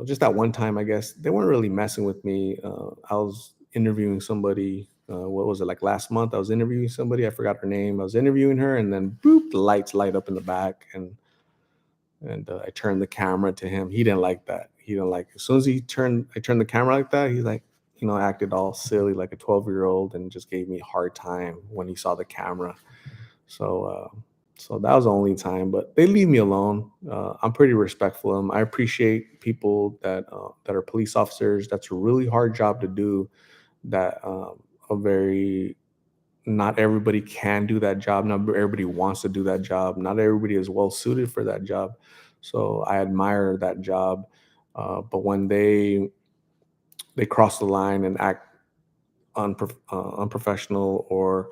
Speaker 1: Just that one time, I guess they weren't really messing with me. I was interviewing somebody what was it, like last month? I was interviewing somebody. I forgot her name. I was interviewing her, and then boop, the lights light up in the back, and I turned the camera to him. He didn't like that. He didn't like it. As soon as I turned the camera like that. He's like, acted all silly like a 12-year-old and just gave me a hard time when he saw the camera. So, so that was the only time. But they leave me alone. I'm pretty respectful of them. I appreciate people that are police officers. That's a really hard job to do. That a very Not everybody can do that job. Not everybody wants to do that job. Not everybody is well suited for that job. So I admire that job. But when they cross the line and act unprofessional or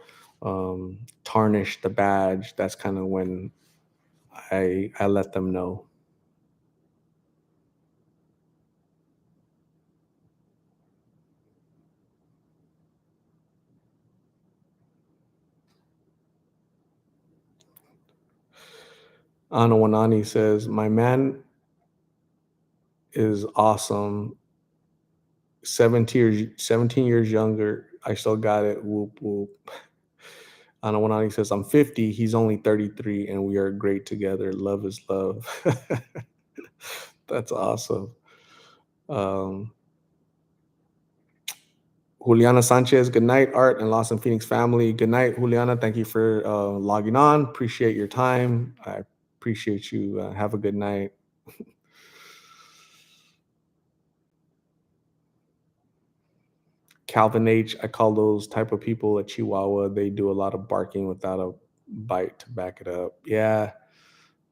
Speaker 1: tarnish the badge, that's kind of when I let them know. Anawanani says, "My man is awesome. 17 years younger. I still got it. Whoop whoop." Anawanani says, "I'm 50. He's only 33, and we are great together. Love is love." That's awesome. Um, Juliana Sanchez, good night, Art and Lost in Phoenix family. Good night, Juliana. Thank you for logging on. Appreciate your time. I appreciate you. Have a good night. Calvin H, I call those type of people a Chihuahua. They do a lot of barking without a bite to back it up. Yeah,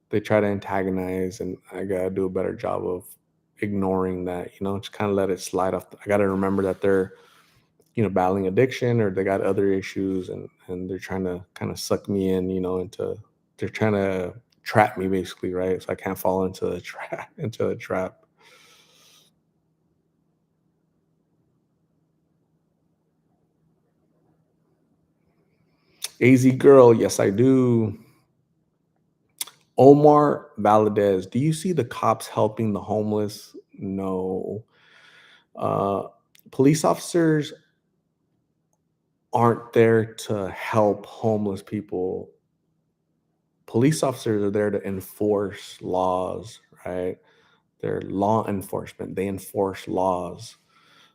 Speaker 1: they try to antagonize, and I gotta do a better job of ignoring that. Just kind of let it slide off. I gotta remember that they're battling addiction or they got other issues, and they're trying to kind of suck me in, into they're trying to trap me basically, right? So I can't fall into the trap into a trap. AZ girl, yes I do. Omar Valadez, do you see the cops helping the homeless? No. Uh, Police officers aren't there to help homeless people. Police officers are there to enforce laws, right? They're law enforcement. They enforce laws.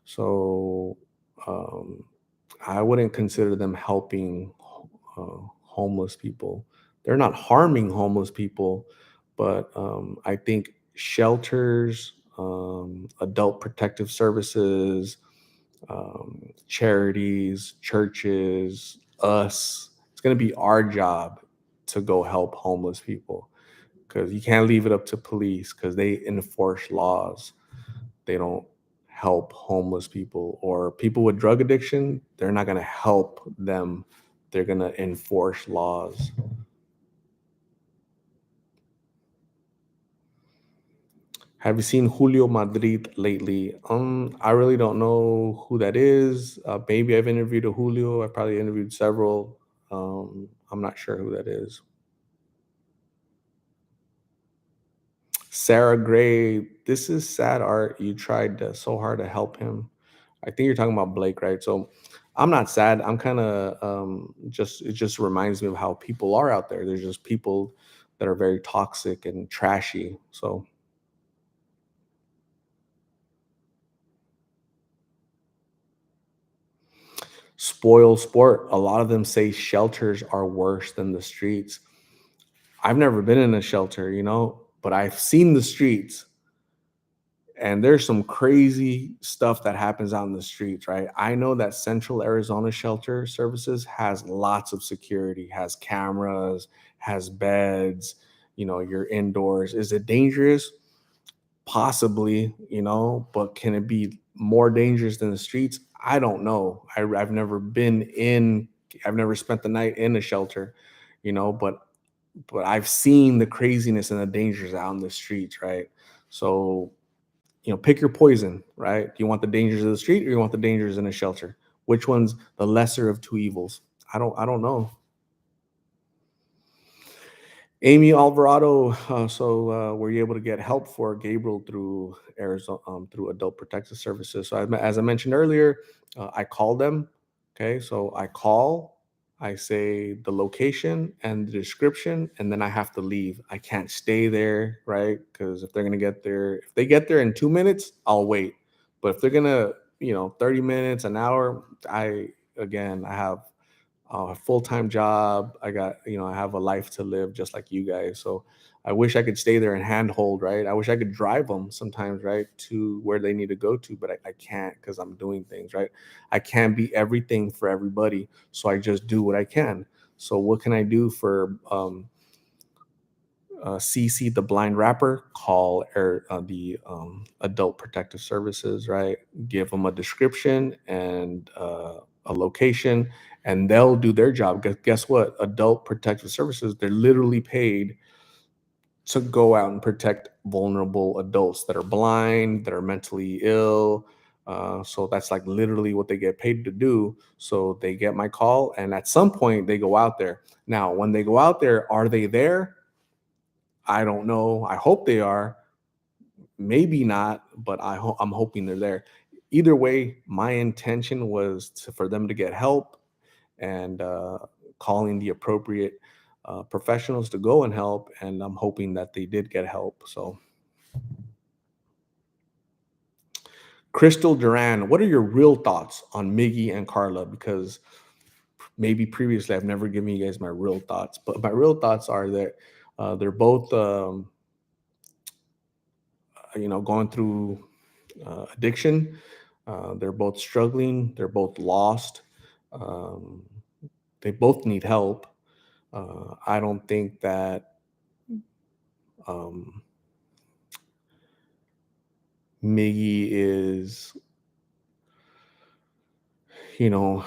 Speaker 1: So um, I wouldn't consider them helping homeless people. They're not harming homeless people, but I think shelters, adult protective services, charities, churches, us. It's going to be our job to go help homeless people because you can't leave it up to police because they enforce laws. They don't help homeless people or people with drug addiction. They're not going to help them. They're going to enforce laws. Have you seen Julio Madrid lately? I really don't know who that is. Maybe I've interviewed a Julio. I probably interviewed several. I'm not sure who that is. Sarah Gray, this is sad art. You tried so hard to help him. I think you're talking about Blake, right? So I'm not sad. I'm kind of it just reminds me of how people are out there. There's just people that are very toxic and trashy. So spoil sport. A lot of them say shelters are worse than the streets. I've never been in a shelter, but I've seen the streets and there's some crazy stuff that happens out in the streets, right? I know that Central Arizona Shelter Services has lots of security, has cameras, has beds, you're indoors. Is it dangerous? Possibly, but can it be more dangerous than the streets? I don't know. I've never spent the night in a shelter, but I've seen the craziness and the dangers out in the streets, right? So pick your poison, right? Do you want the dangers of the street or you want the dangers in a shelter? Which one's the lesser of two evils? I don't know. Amy Alvarado. So were you able to get help for Gabriel through Arizona through Adult Protective Services? So as I mentioned earlier, I called them. Okay, so I call, I say the location and the description, and then I have to leave. I can't stay there, right? Because if they're gonna get there, if they get there in 2 minutes, I'll wait. But if they're gonna, 30 minutes, an hour, I have a full-time job. I have a life to live just like you guys. So I wish I could stay there and handhold, right? I wish I could drive them sometimes, right, to where they need to go to, but I can't because I'm doing things, right? I can't be everything for everybody. So I just do what I can. So what can I do for CC the blind rapper? Call the Adult Protective Services, right? Give them a description and a location, and they'll do their job. Guess what? Adult Protective Services, they're literally paid to go out and protect vulnerable adults that are blind, that are mentally ill. So that's like literally what they get paid to do. So they get my call, and at some point they go out there. Now, when they go out there, are they there? I don't know. I hope they are. Maybe not, but I'm hoping they're there. Either way, my intention was for them to get help, and calling the appropriate professionals to go and help. And I'm hoping that they did get help. So, Crystal Duran, what are your real thoughts on Miggy and Carla? Because maybe previously I've never given you guys my real thoughts, but my real thoughts are that they're both, going through addiction. They're both struggling. They're both lost. Um, they both need help. I don't think that um, Miggy is, you know,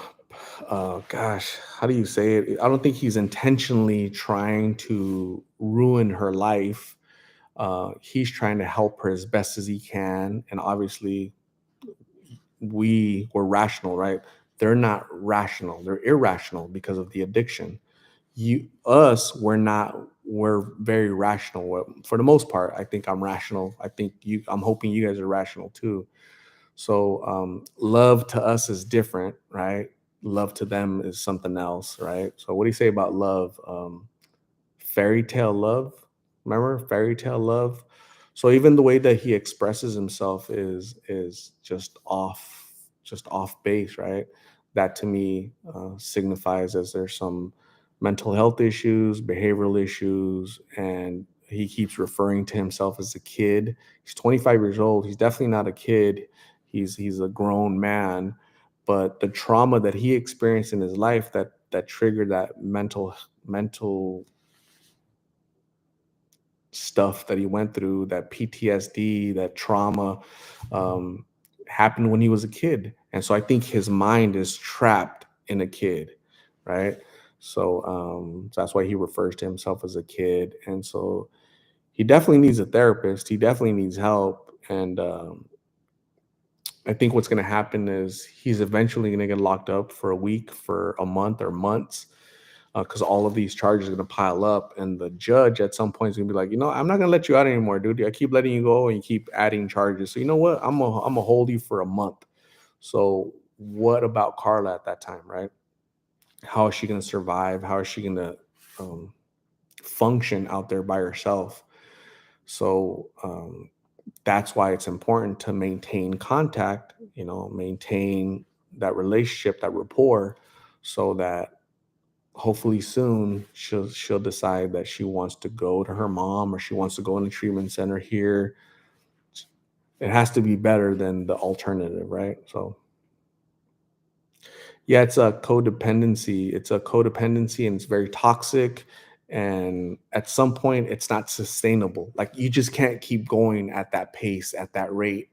Speaker 1: gosh, how do you say it? I don't think he's intentionally trying to ruin her life. He's trying to help her as best as he can. And obviously, we were rational, right? They're not rational, they're irrational because of the addiction. We're not, we're very rational. For the most part, I think I'm rational. I'm hoping you guys are rational too. So love to us is different, right? Love to them is something else, right? So what do you say about love? Fairy tale love. Remember fairy tale love? So even the way that he expresses himself is just off base, right? That to me signifies as there's some mental health issues, behavioral issues, and he keeps referring to himself as a kid. He's 25 years old. He's definitely not a kid. He's a grown man, but the trauma that he experienced in his life that triggered that mental stuff that he went through, that PTSD, that trauma, um, happened when he was a kid. And so I think his mind is trapped in a kid, right? So that's why he refers to himself as a kid. And so he definitely needs a therapist. He definitely needs help. And I think what's going to happen is he's eventually going to get locked up for a week, for a month or months, because all of these charges are going to pile up, and the judge at some point is going to be like, I'm not going to let you out anymore, dude. I keep letting you go, and you keep adding charges. So you know what? I'm gonna hold you for a month. So what about Carla at that time, right? How is she going to survive? How is she going to um, function out there by herself? So that's why it's important to maintain contact. Maintain that relationship, that rapport, so that hopefully soon she'll decide that she wants to go to her mom, or she wants to go in a treatment center here. It has to be better than the alternative, right? So yeah, it's a codependency, and it's very toxic, and at some point it's not sustainable. Like, you just can't keep going at that pace, at that rate.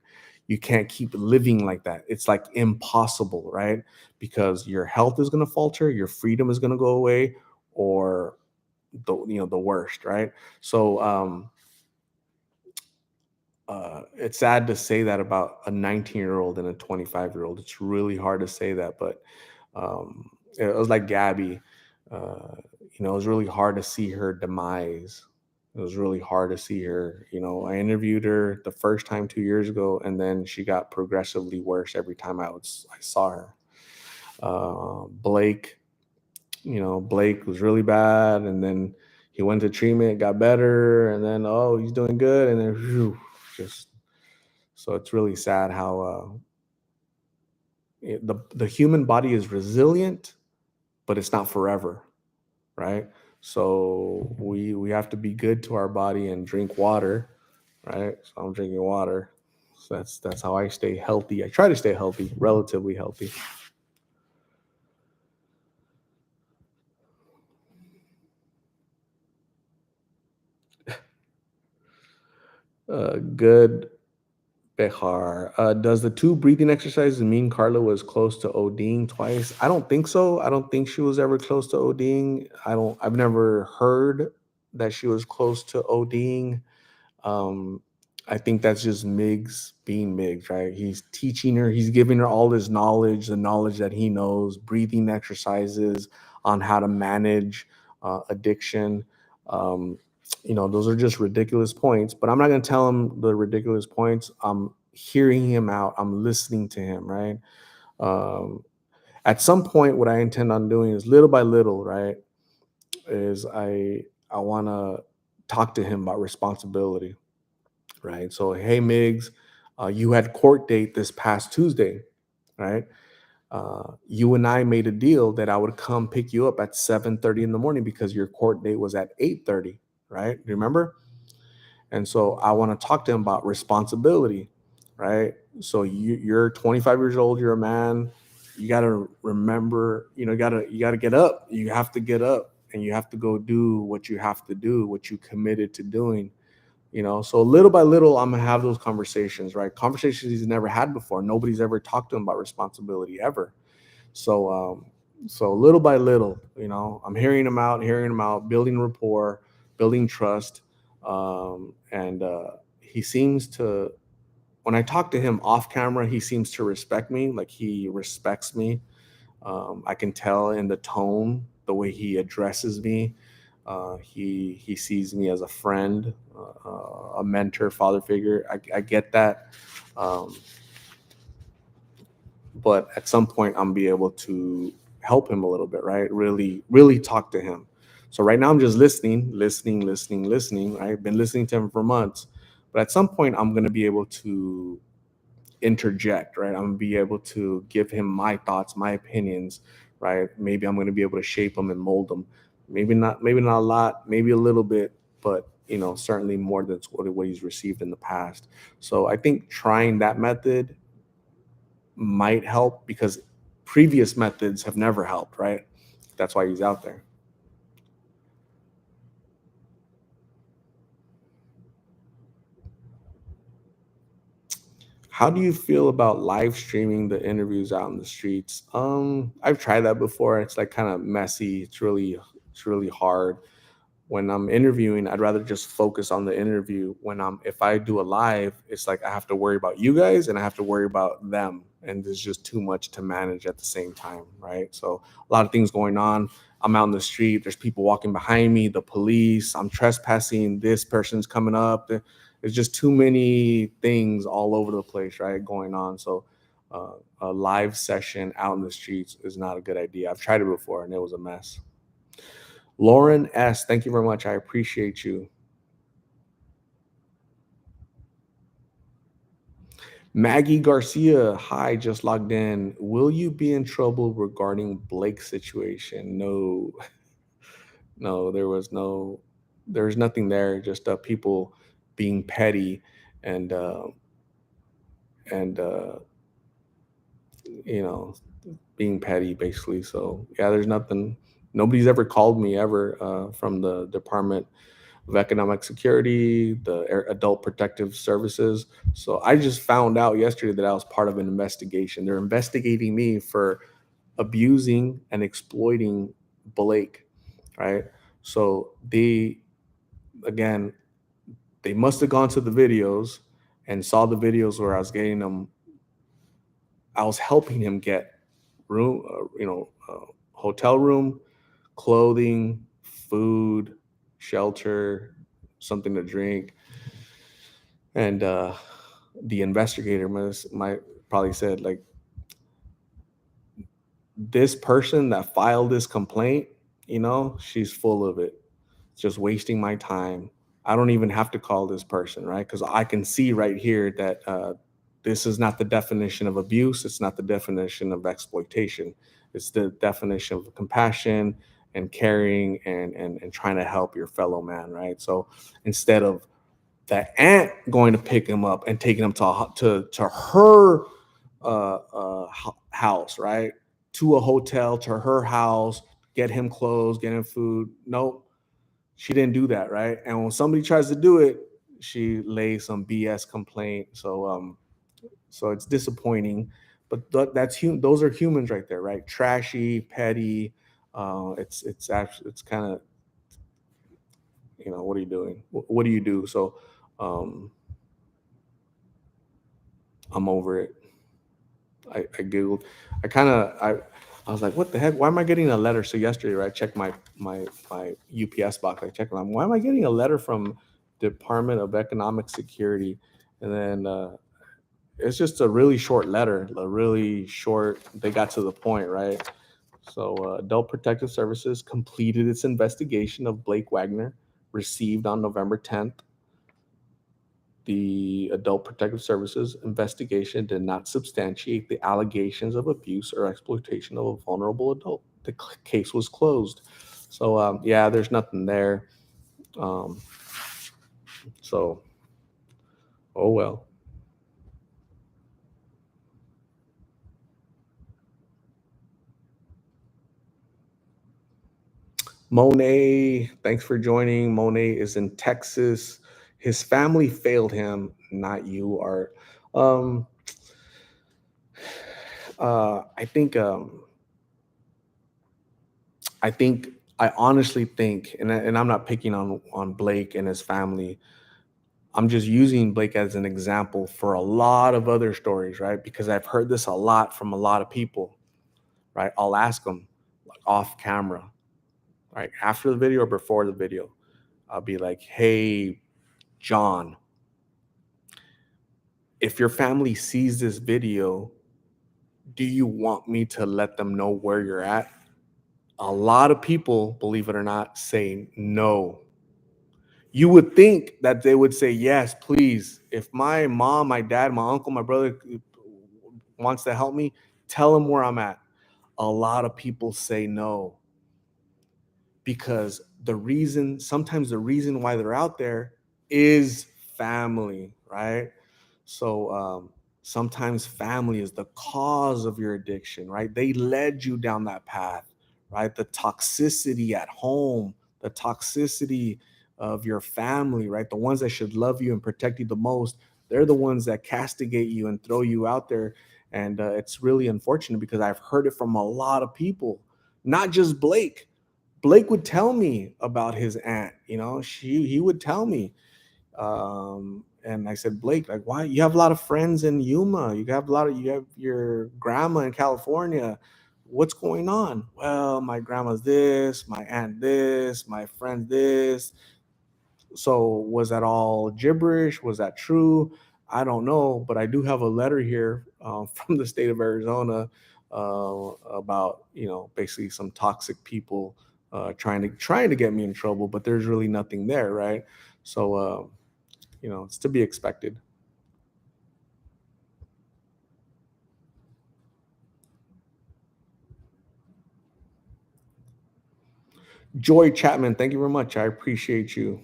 Speaker 1: You can't keep living like that. It's like impossible, right? Because your health is going to falter, your freedom is going to go away, or the worst, right? So it's sad to say that about a 19-year-old and a 25-year-old. It's really hard to say that, but um, it was like Gabby. It was really hard to see her demise. It was really hard to see her. I interviewed her the first time 2 years ago, and then she got progressively worse every time I saw her. Blake, Blake was really bad, and then he went to treatment, got better, and then he's doing good, and then whew, just so it's really sad how the human body is resilient, but it's not forever, right? So we have to be good to our body and drink water, right? So I'm drinking water. So that's how I stay healthy. I try to stay healthy, relatively healthy. Good, Behar. Does the two breathing exercises mean Carla was close to ODing twice? I don't think so. I don't think she was ever close to ODing. I've never heard that she was close to ODing. Um, I think that's just Miggs being Miggs, right? He's teaching her, he's giving her all his knowledge, the knowledge that he knows, breathing exercises on how to manage addiction. Um, those are just ridiculous points, but I'm not going to tell him the ridiculous points. I'm hearing him out, I'm listening to him, right? Um, at some point, what I intend on doing is little by little, right? Is I want to talk to him about responsibility, right? So, hey, Migs, you had court date this past Tuesday, right? You and I made a deal that I would come pick you up at 7:30 in the morning because your court date was at 8:30, right? Remember? And so I want to talk to him about responsibility, right? So you're 25 years old, you're a man. You got to remember, you got to get up. You have to get up and you have to go do what you have to do, what you committed to doing. So little by little I'm gonna have those conversations, right? Conversations he's never had before. Nobody's ever talked to him about responsibility ever. So little by little, I'm hearing him out, building rapport, building trust. And he seems to, when I talk to him off camera, he seems to respect me, like he respects me. I can tell in the tone, the way he addresses me. He sees me as a friend, a mentor, father figure. I get that, um, but at some point, I'm be able to help him a little bit, right? Really, really talk to him. So right now, I'm just listening, listening, listening, listening. Right? I've been listening to him for months, but at some point, I'm going to be able to interject, right? I'm gonna be able to give him my thoughts, my opinions, right? Maybe I'm gonna be able to shape him and mold him. Maybe not a lot, maybe a little bit, but certainly more than what he's received in the past. So I think trying that method might help because previous methods have never helped, right? That's why he's out there. How do you feel about live streaming the interviews out in the streets? I've tried that before. It's like kind of messy. It's really hard. When I'm interviewing, I'd rather just focus on the interview. If I do a live, it's like I have to worry about you guys and I have to worry about them. And there's just too much to manage at the same time, right? So a lot of things going on. I'm out in the street, there's people walking behind me, the police, I'm trespassing, this person's coming up. There's just too many things all over the place, right? Going on. So a live session out in the streets is not a good idea. I've tried it before and it was a mess. Lauren S., thank you very much. I appreciate you. Maggie Garcia, hi, just logged in. Will you be in trouble regarding Blake's situation? No, no, there's nothing there. Just people being petty and and you know being petty basically. So yeah, there's nothing. Nobody's ever called me ever from the Department of Economic Security, the Adult Protective Services. So I just found out yesterday that I was part of an investigation. They're investigating me for abusing and exploiting Blake, right? So again, they must have gone to the videos and saw the videos where I was getting them. I was helping him get room, hotel room, clothing, food, shelter, something to drink. And the investigator might probably said like, this person that filed this complaint, she's full of it. Just wasting my time. I don't even have to call this person, right? Because I can see right here that this is not the definition of abuse. It's not the definition of exploitation. It's the definition of compassion and caring and trying to help your fellow man, right? So instead of that aunt going to pick him up and taking him to her house, right? To a hotel, to her house, get him clothes, get him food. Nope, she didn't do that, right? And when somebody tries to do it, she lays some BS complaint. So it's disappointing. But those are humans right there, right? Trashy, petty. It's actually it's kind of, what are you doing? What do you do? So um, I'm over it. I googled. I was like, what the heck? Why am I getting a letter? So yesterday, right, I checked my UPS box. I checked. Why am I getting a letter from Department of Economic Security? And then it's just a really short letter, a really short. They got to the point, right? So, Adult Protective Services completed its investigation of Blake Wagner, received on November 10th. The Adult Protective Services investigation did not substantiate the allegations of abuse or exploitation of a vulnerable adult. The case was closed. So, yeah, there's nothing there. Um, so, oh well. Monet, thanks for joining. Monet is in Texas. His family failed him, not you, Art. Um, I think I think I honestly think, and I'm not picking on Blake and his family. I'm just using Blake as an example for a lot of other stories, right? Because I've heard this a lot from a lot of people, right? I'll ask them like off camera, right? After the video or before the video, I'll be like, "Hey, John, if your family sees this video, do you want me to let them know where you're at?" A lot of people, believe it or not, say no. You would think that they would say yes, please. If my mom, my dad, my uncle, my brother wants to help me, tell them where I'm at. A lot of people say no because sometimes the reason why they're out there is family, right? So sometimes family is the cause of your addiction, right? They led you down that path, right? The toxicity at home, the toxicity of your family, right? The ones that should love you and protect you the most, they're the ones that castigate you and throw you out there. And it's really unfortunate because I've heard it from a lot of people, not just Blake. Blake would tell me about his aunt, he would tell me, and I said, Blake, like, why you have a lot of friends in Yuma? You have your grandma in California. What's going on? Well, my grandma's this, my aunt this, my friend this. So was that all gibberish? Was that true? I don't know, but I do have a letter here from the state of Arizona about basically some toxic people trying to get me in trouble, but there's really nothing there, right? So it's to be expected. Joy Chapman, thank you very much. I appreciate you.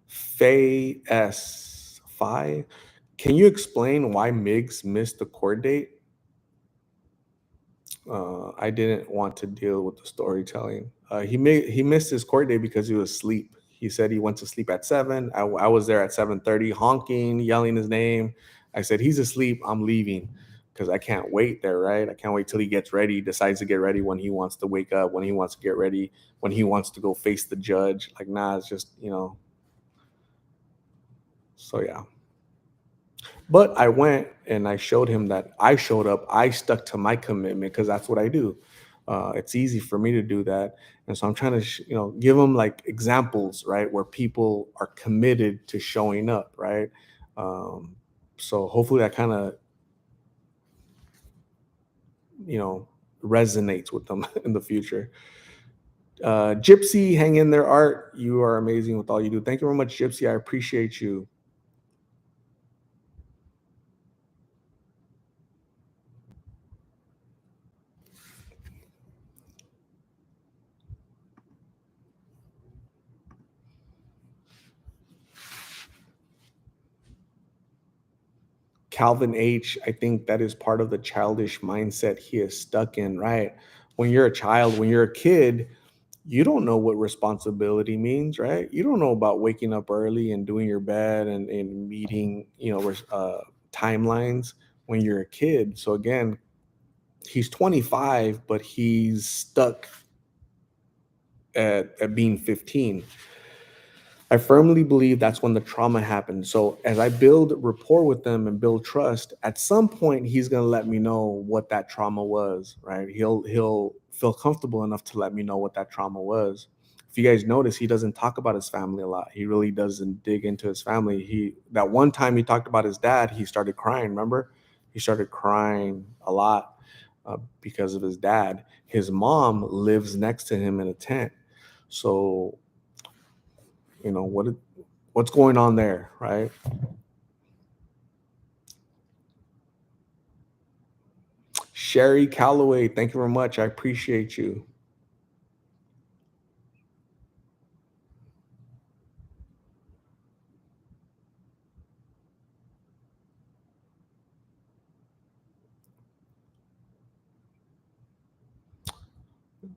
Speaker 1: Faye S. Phi, can you explain why Miggs missed the court date? I didn't want to deal with the storytelling. He missed his court date because he was asleep. He said he went to sleep at 7. I was there at 7:30, honking, yelling his name. I said he's asleep. I'm leaving because I can't wait there. Right? I can't wait till he gets ready. Decides to get ready when he wants to wake up. When he wants to get ready. When he wants to go face the judge. Like nah, it's just So yeah. But I went and I showed him that I showed up. I stuck to my commitment because that's what I do. It's easy for me to do that, and so I'm trying to give them like examples, right, where people are committed to showing up, right. um, so hopefully that kind of you know resonates with them in the future. Gypsy, hang in there, Art. You are amazing with all you do. Thank you very much, Gypsy. I appreciate you. Calvin H, I think that is part of the childish mindset he is stuck in, right? When you're a child, when you're a kid, you don't know what responsibility means, right? You don't know about waking up early and doing your bed and meeting, timelines when you're a kid. So again, he's 25, but he's stuck at being 15. I firmly believe that's when the trauma happened. So as I build rapport with them and build trust, at some point he's gonna let me know what that trauma was, right? He'll feel comfortable enough to let me know what that trauma was. If you guys notice, he doesn't talk about his family a lot. He really doesn't dig into his family. He that one time he talked about his dad, he started crying. Remember, he started crying a lot because of his dad. His mom lives next to him in a tent. So you know what's going on there, right? Sherry Calloway, thank you very much. I appreciate you.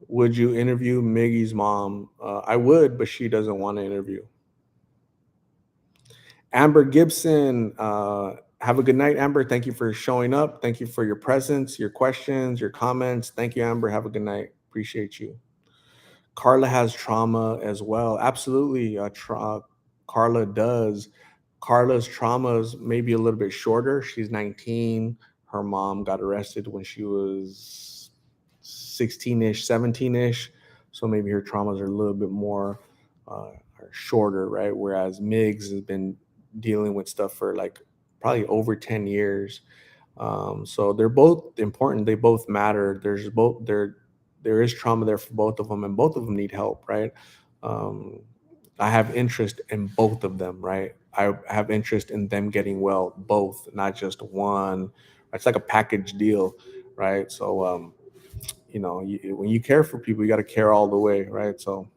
Speaker 1: Would you interview Miggy's mom? I would, but she doesn't want to interview. Amber Gibson, have a good night, Amber. Thank you for showing up. Thank you for your presence, your questions, your comments. Thank you, Amber. Have a good night. Appreciate you. Carla has trauma as well. Absolutely. Carla does. Carla's traumas maybe a little bit shorter. She's 19. Her mom got arrested when she was 16-ish, 17-ish. So maybe her traumas are a little bit more are shorter, right? Whereas Miggs has been dealing with stuff for like probably over 10 years. So they're both important. They both matter. There is trauma there for both of them, and both of them need help, right? Um, I have interest in both of them, right? I have interest in them getting well, both, not just one. It's like a package deal, right? So, when you care for people, you got to care all the way, right? So,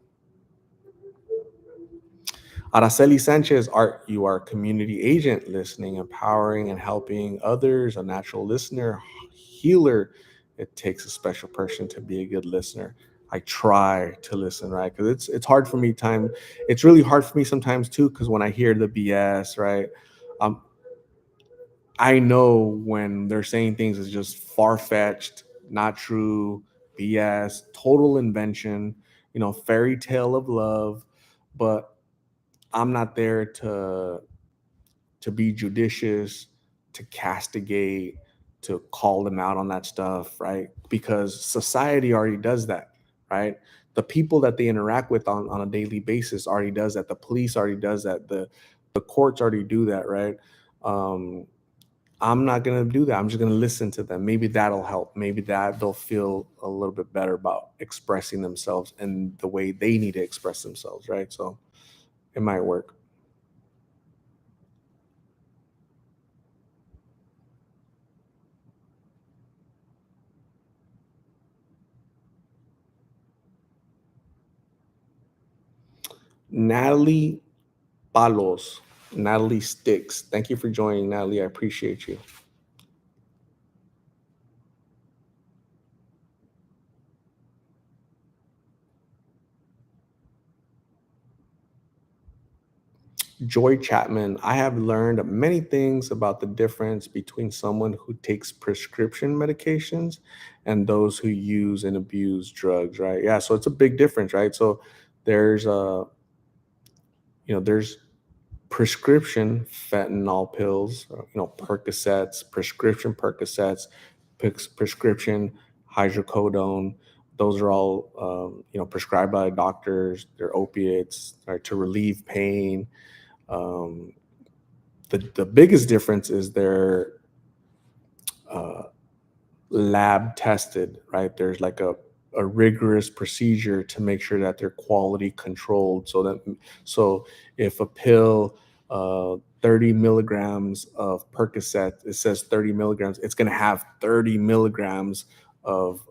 Speaker 1: Araceli Sanchez, Art, you are a community agent, listening, empowering, and helping others, a natural listener, healer. It takes a special person to be a good listener. I try to listen, right? Because it's hard for me time. It's really hard for me sometimes too, because when I hear the BS, right? Um, I know when they're saying things is just far fetched, not true, BS, total invention, fairy tale of love, but I'm not there to be judicious, to castigate, to call them out on that stuff, right? Because society already does that, right? The people that they interact with on a daily basis already does that. The police already does that. The courts already do that, right? Um, I'm not gonna do that. I'm just gonna listen to them. Maybe that'll help. Maybe that they'll feel a little bit better about expressing themselves and the way they need to express themselves, right? So it might work. Natalie Palos, Natalie Sticks. Thank you for joining, Natalie. I appreciate you. Joy Chapman, I have learned many things about the difference between someone who takes prescription medications and those who use and abuse drugs, right? Yeah, so it's a big difference, right? So there's there's prescription fentanyl pills, Percocets, prescription hydrocodone, Those are all prescribed by doctors. They're opiates, right, to relieve pain. Um, the biggest difference is they're uh, lab tested, right? There's like a rigorous procedure to make sure that they're quality controlled. So if a pill, 30 milligrams of Percocet, it says 30 milligrams, it's going to have 30 milligrams of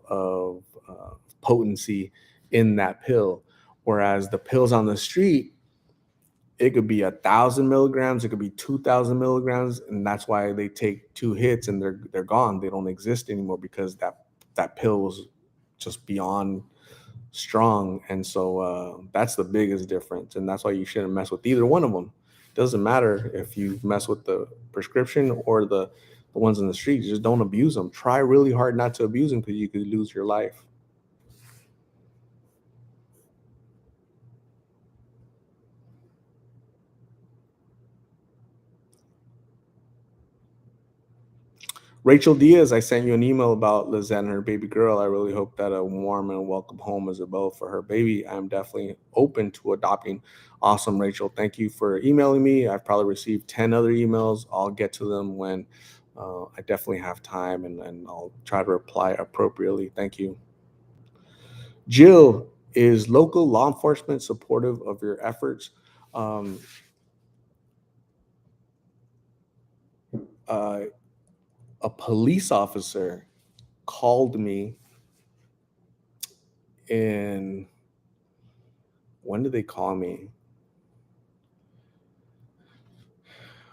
Speaker 1: potency in that pill. Whereas the pills on the street, it could be 1,000 milligrams, it could be 2,000 milligrams, and that's why they take two hits and they're gone. They don't exist anymore because that pill was just beyond strong. And so that's the biggest difference, and that's why you shouldn't mess with either one of them. Doesn't matter if you mess with the prescription or the ones in the street. Just don't abuse them. Try really hard not to abuse them because you could lose your life. Rachel Diaz, I sent you an email about Lizette and her baby girl. I really hope that a warm and welcome home is above for her baby. I'm definitely open to adopting. Awesome, Rachel. Thank you for emailing me. I've probably received 10 other emails. I'll get to them when I definitely have time, and I'll try to reply appropriately. Thank you. Jill, is local law enforcement supportive of your efforts? Um, uh, a police officer called me in, when did they call me?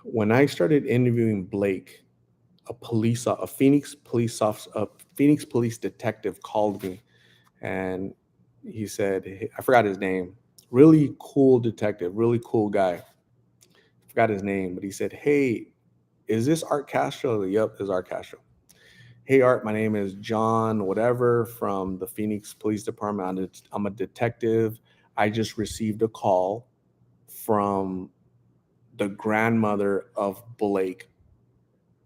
Speaker 1: When I started interviewing Blake, a Phoenix police officer, a Phoenix police detective called me, and he said, hey, I forgot his name. Really cool detective, really cool guy. Forgot his name, but he said, "Hey, is this Art Castro?" Yep, is Art Castro. Hey, Art, my name is John, whatever, from the Phoenix Police Department. I'm a detective. I just received a call from the grandmother of Blake.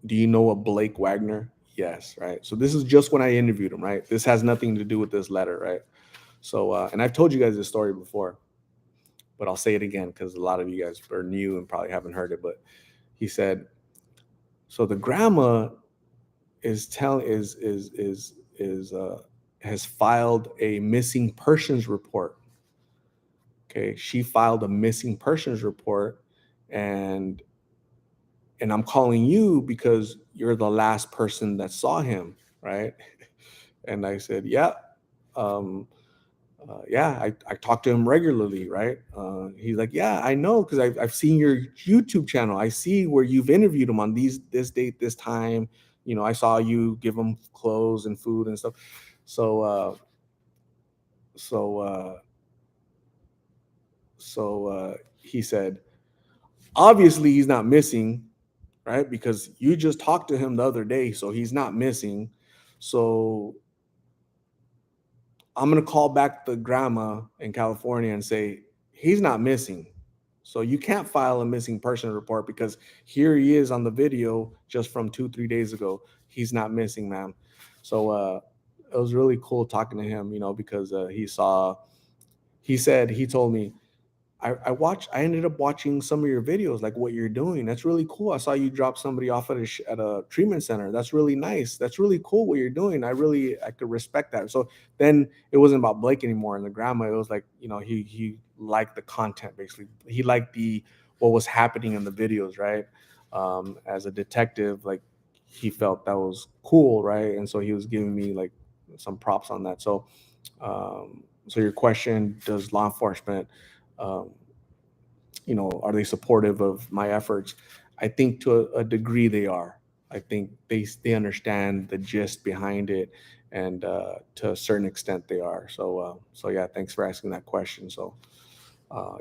Speaker 1: Do you know a Blake Wagner? Yes, right. So this is just when I interviewed him, right? This has nothing to do with this letter, right? So, and I've told you guys this story before, but I'll say it again because a lot of you guys are new and probably haven't heard it. But he said, so the grandma is telling is has filed a missing persons report. Okay, she filed a missing persons report, and I'm calling you because you're the last person that saw him, right? And I said, yeah, um, yeah, I talk to him regularly, right? He's like, yeah, I know because I've seen your YouTube channel. I see where you've interviewed him on this date, this time. You know, I saw you give him clothes and food and stuff. So, so, uh, so he said, obviously he's not missing, right? Because you just talked to him the other day, so he's not missing. So I'm gonna call back the grandma in California and say he's not missing. So you can't file a missing person report because here he is on the video just from 2 3 days ago. He's not missing, ma'am. So it was really cool talking to him, because he said he told me I ended up watching some of your videos, like what you're doing. That's really cool. I saw you drop somebody off at a treatment center. That's really nice. That's really cool what you're doing. I could respect that. So then it wasn't about Blake anymore and the grandma. It was like, he liked the content basically. He liked the what was happening in the videos, right? As a detective, like he felt that was cool, right? And so he was giving me like some props on that. So your question, does law enforcement um, are they supportive of my efforts? I think to a degree they are. I think they understand the gist behind it, and to a certain extent they are. So yeah, thanks for asking that question. So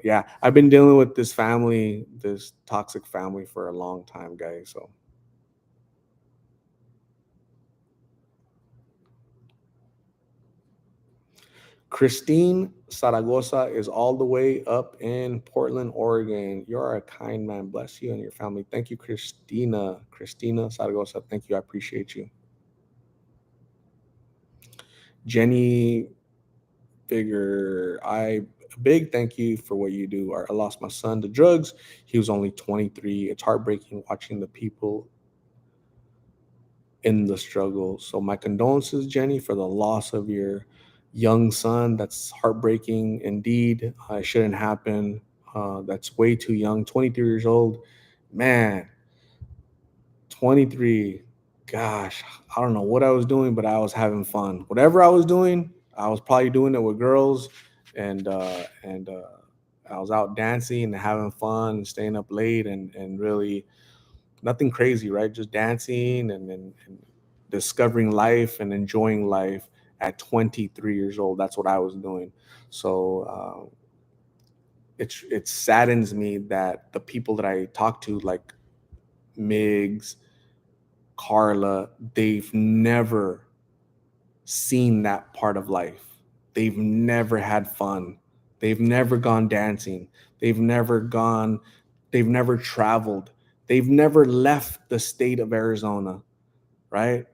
Speaker 1: yeah, I've been dealing with this family, this toxic family, for a long time, guys. So Christine Zaragoza is all the way up in Portland, Oregon. You're a kind man. Bless you and your family. Thank you, Christina. Christina Zaragoza. Thank you. I appreciate you. Jenny Figure, big thank you for what you do. I lost my son to drugs. He was only 23. It's heartbreaking watching the people in the struggle. So my condolences, Jenny, for the loss of your young son. That's heartbreaking indeed. It shouldn't happen. That's way too young. 23 years old, man. 23. Gosh, I don't know what I was doing, but I was having fun. Whatever I was doing, I was probably doing it with girls, and I was out dancing and having fun, and staying up late, and really nothing crazy, right? Just dancing and discovering life and enjoying life at 23 years old. That's what I was doing. So it saddens me that the people that I talk to, like Migs, Carla, they've never seen that part of life. They've never had fun. They've never gone dancing. They've never gone, they've never traveled. They've never left the state of Arizona, right?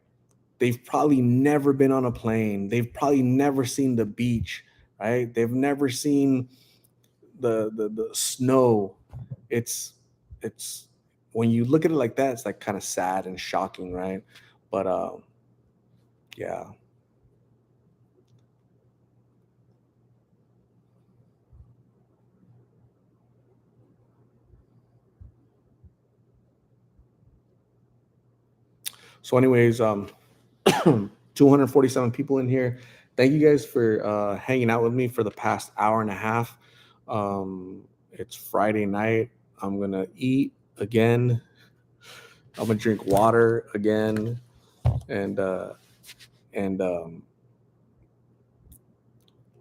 Speaker 1: They've probably never been on a plane. They've probably never seen the beach, right? They've never seen the snow. It's it's when you look at it like that, it's like kind of sad and shocking, right? But yeah. So, anyways, 247 people in here. Thank you guys for hanging out with me for the past hour and a half. It's Friday night. I'm gonna eat again. I'm gonna drink water again, and and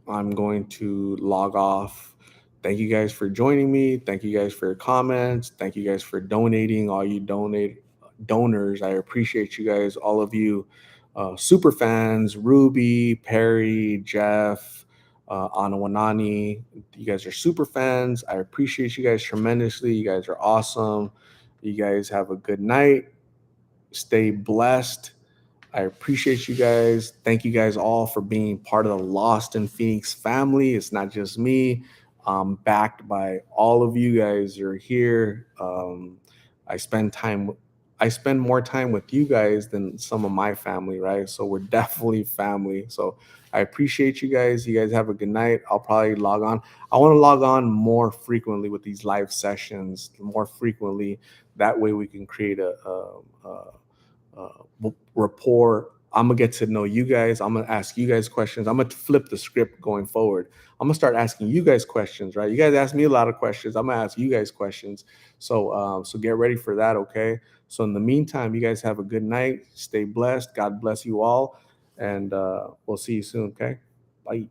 Speaker 1: I'm going to log off. Thank you guys for joining me. Thank you guys for your comments. Thank you guys for donating. All you donors, I appreciate you guys. All of you, super fans, Ruby, Perry, Jeff, Anawanani. You guys are super fans. I appreciate you guys tremendously. You guys are awesome. You guys have a good night. Stay blessed. I appreciate you guys. Thank you guys all for being part of the Lost in Phoenix family. It's not just me. I'm backed by all of you guys. You're here. I spend time. I spend more time with you guys than some of my family, right? So we're definitely family. So I appreciate you guys. You guys have a good night. I'll probably log on. I want to log on more frequently with these live sessions, more frequently. That way we can create rapport. I'm gonna get to know you guys. I'm gonna ask you guys questions. I'm gonna flip the script going forward. I'm gonna start asking you guys questions, right? You guys ask me a lot of questions. I'm gonna ask you guys questions. So get ready for that, okay? So in the meantime, you guys have a good night. Stay blessed. God bless you all, and we'll see you soon. Okay, bye.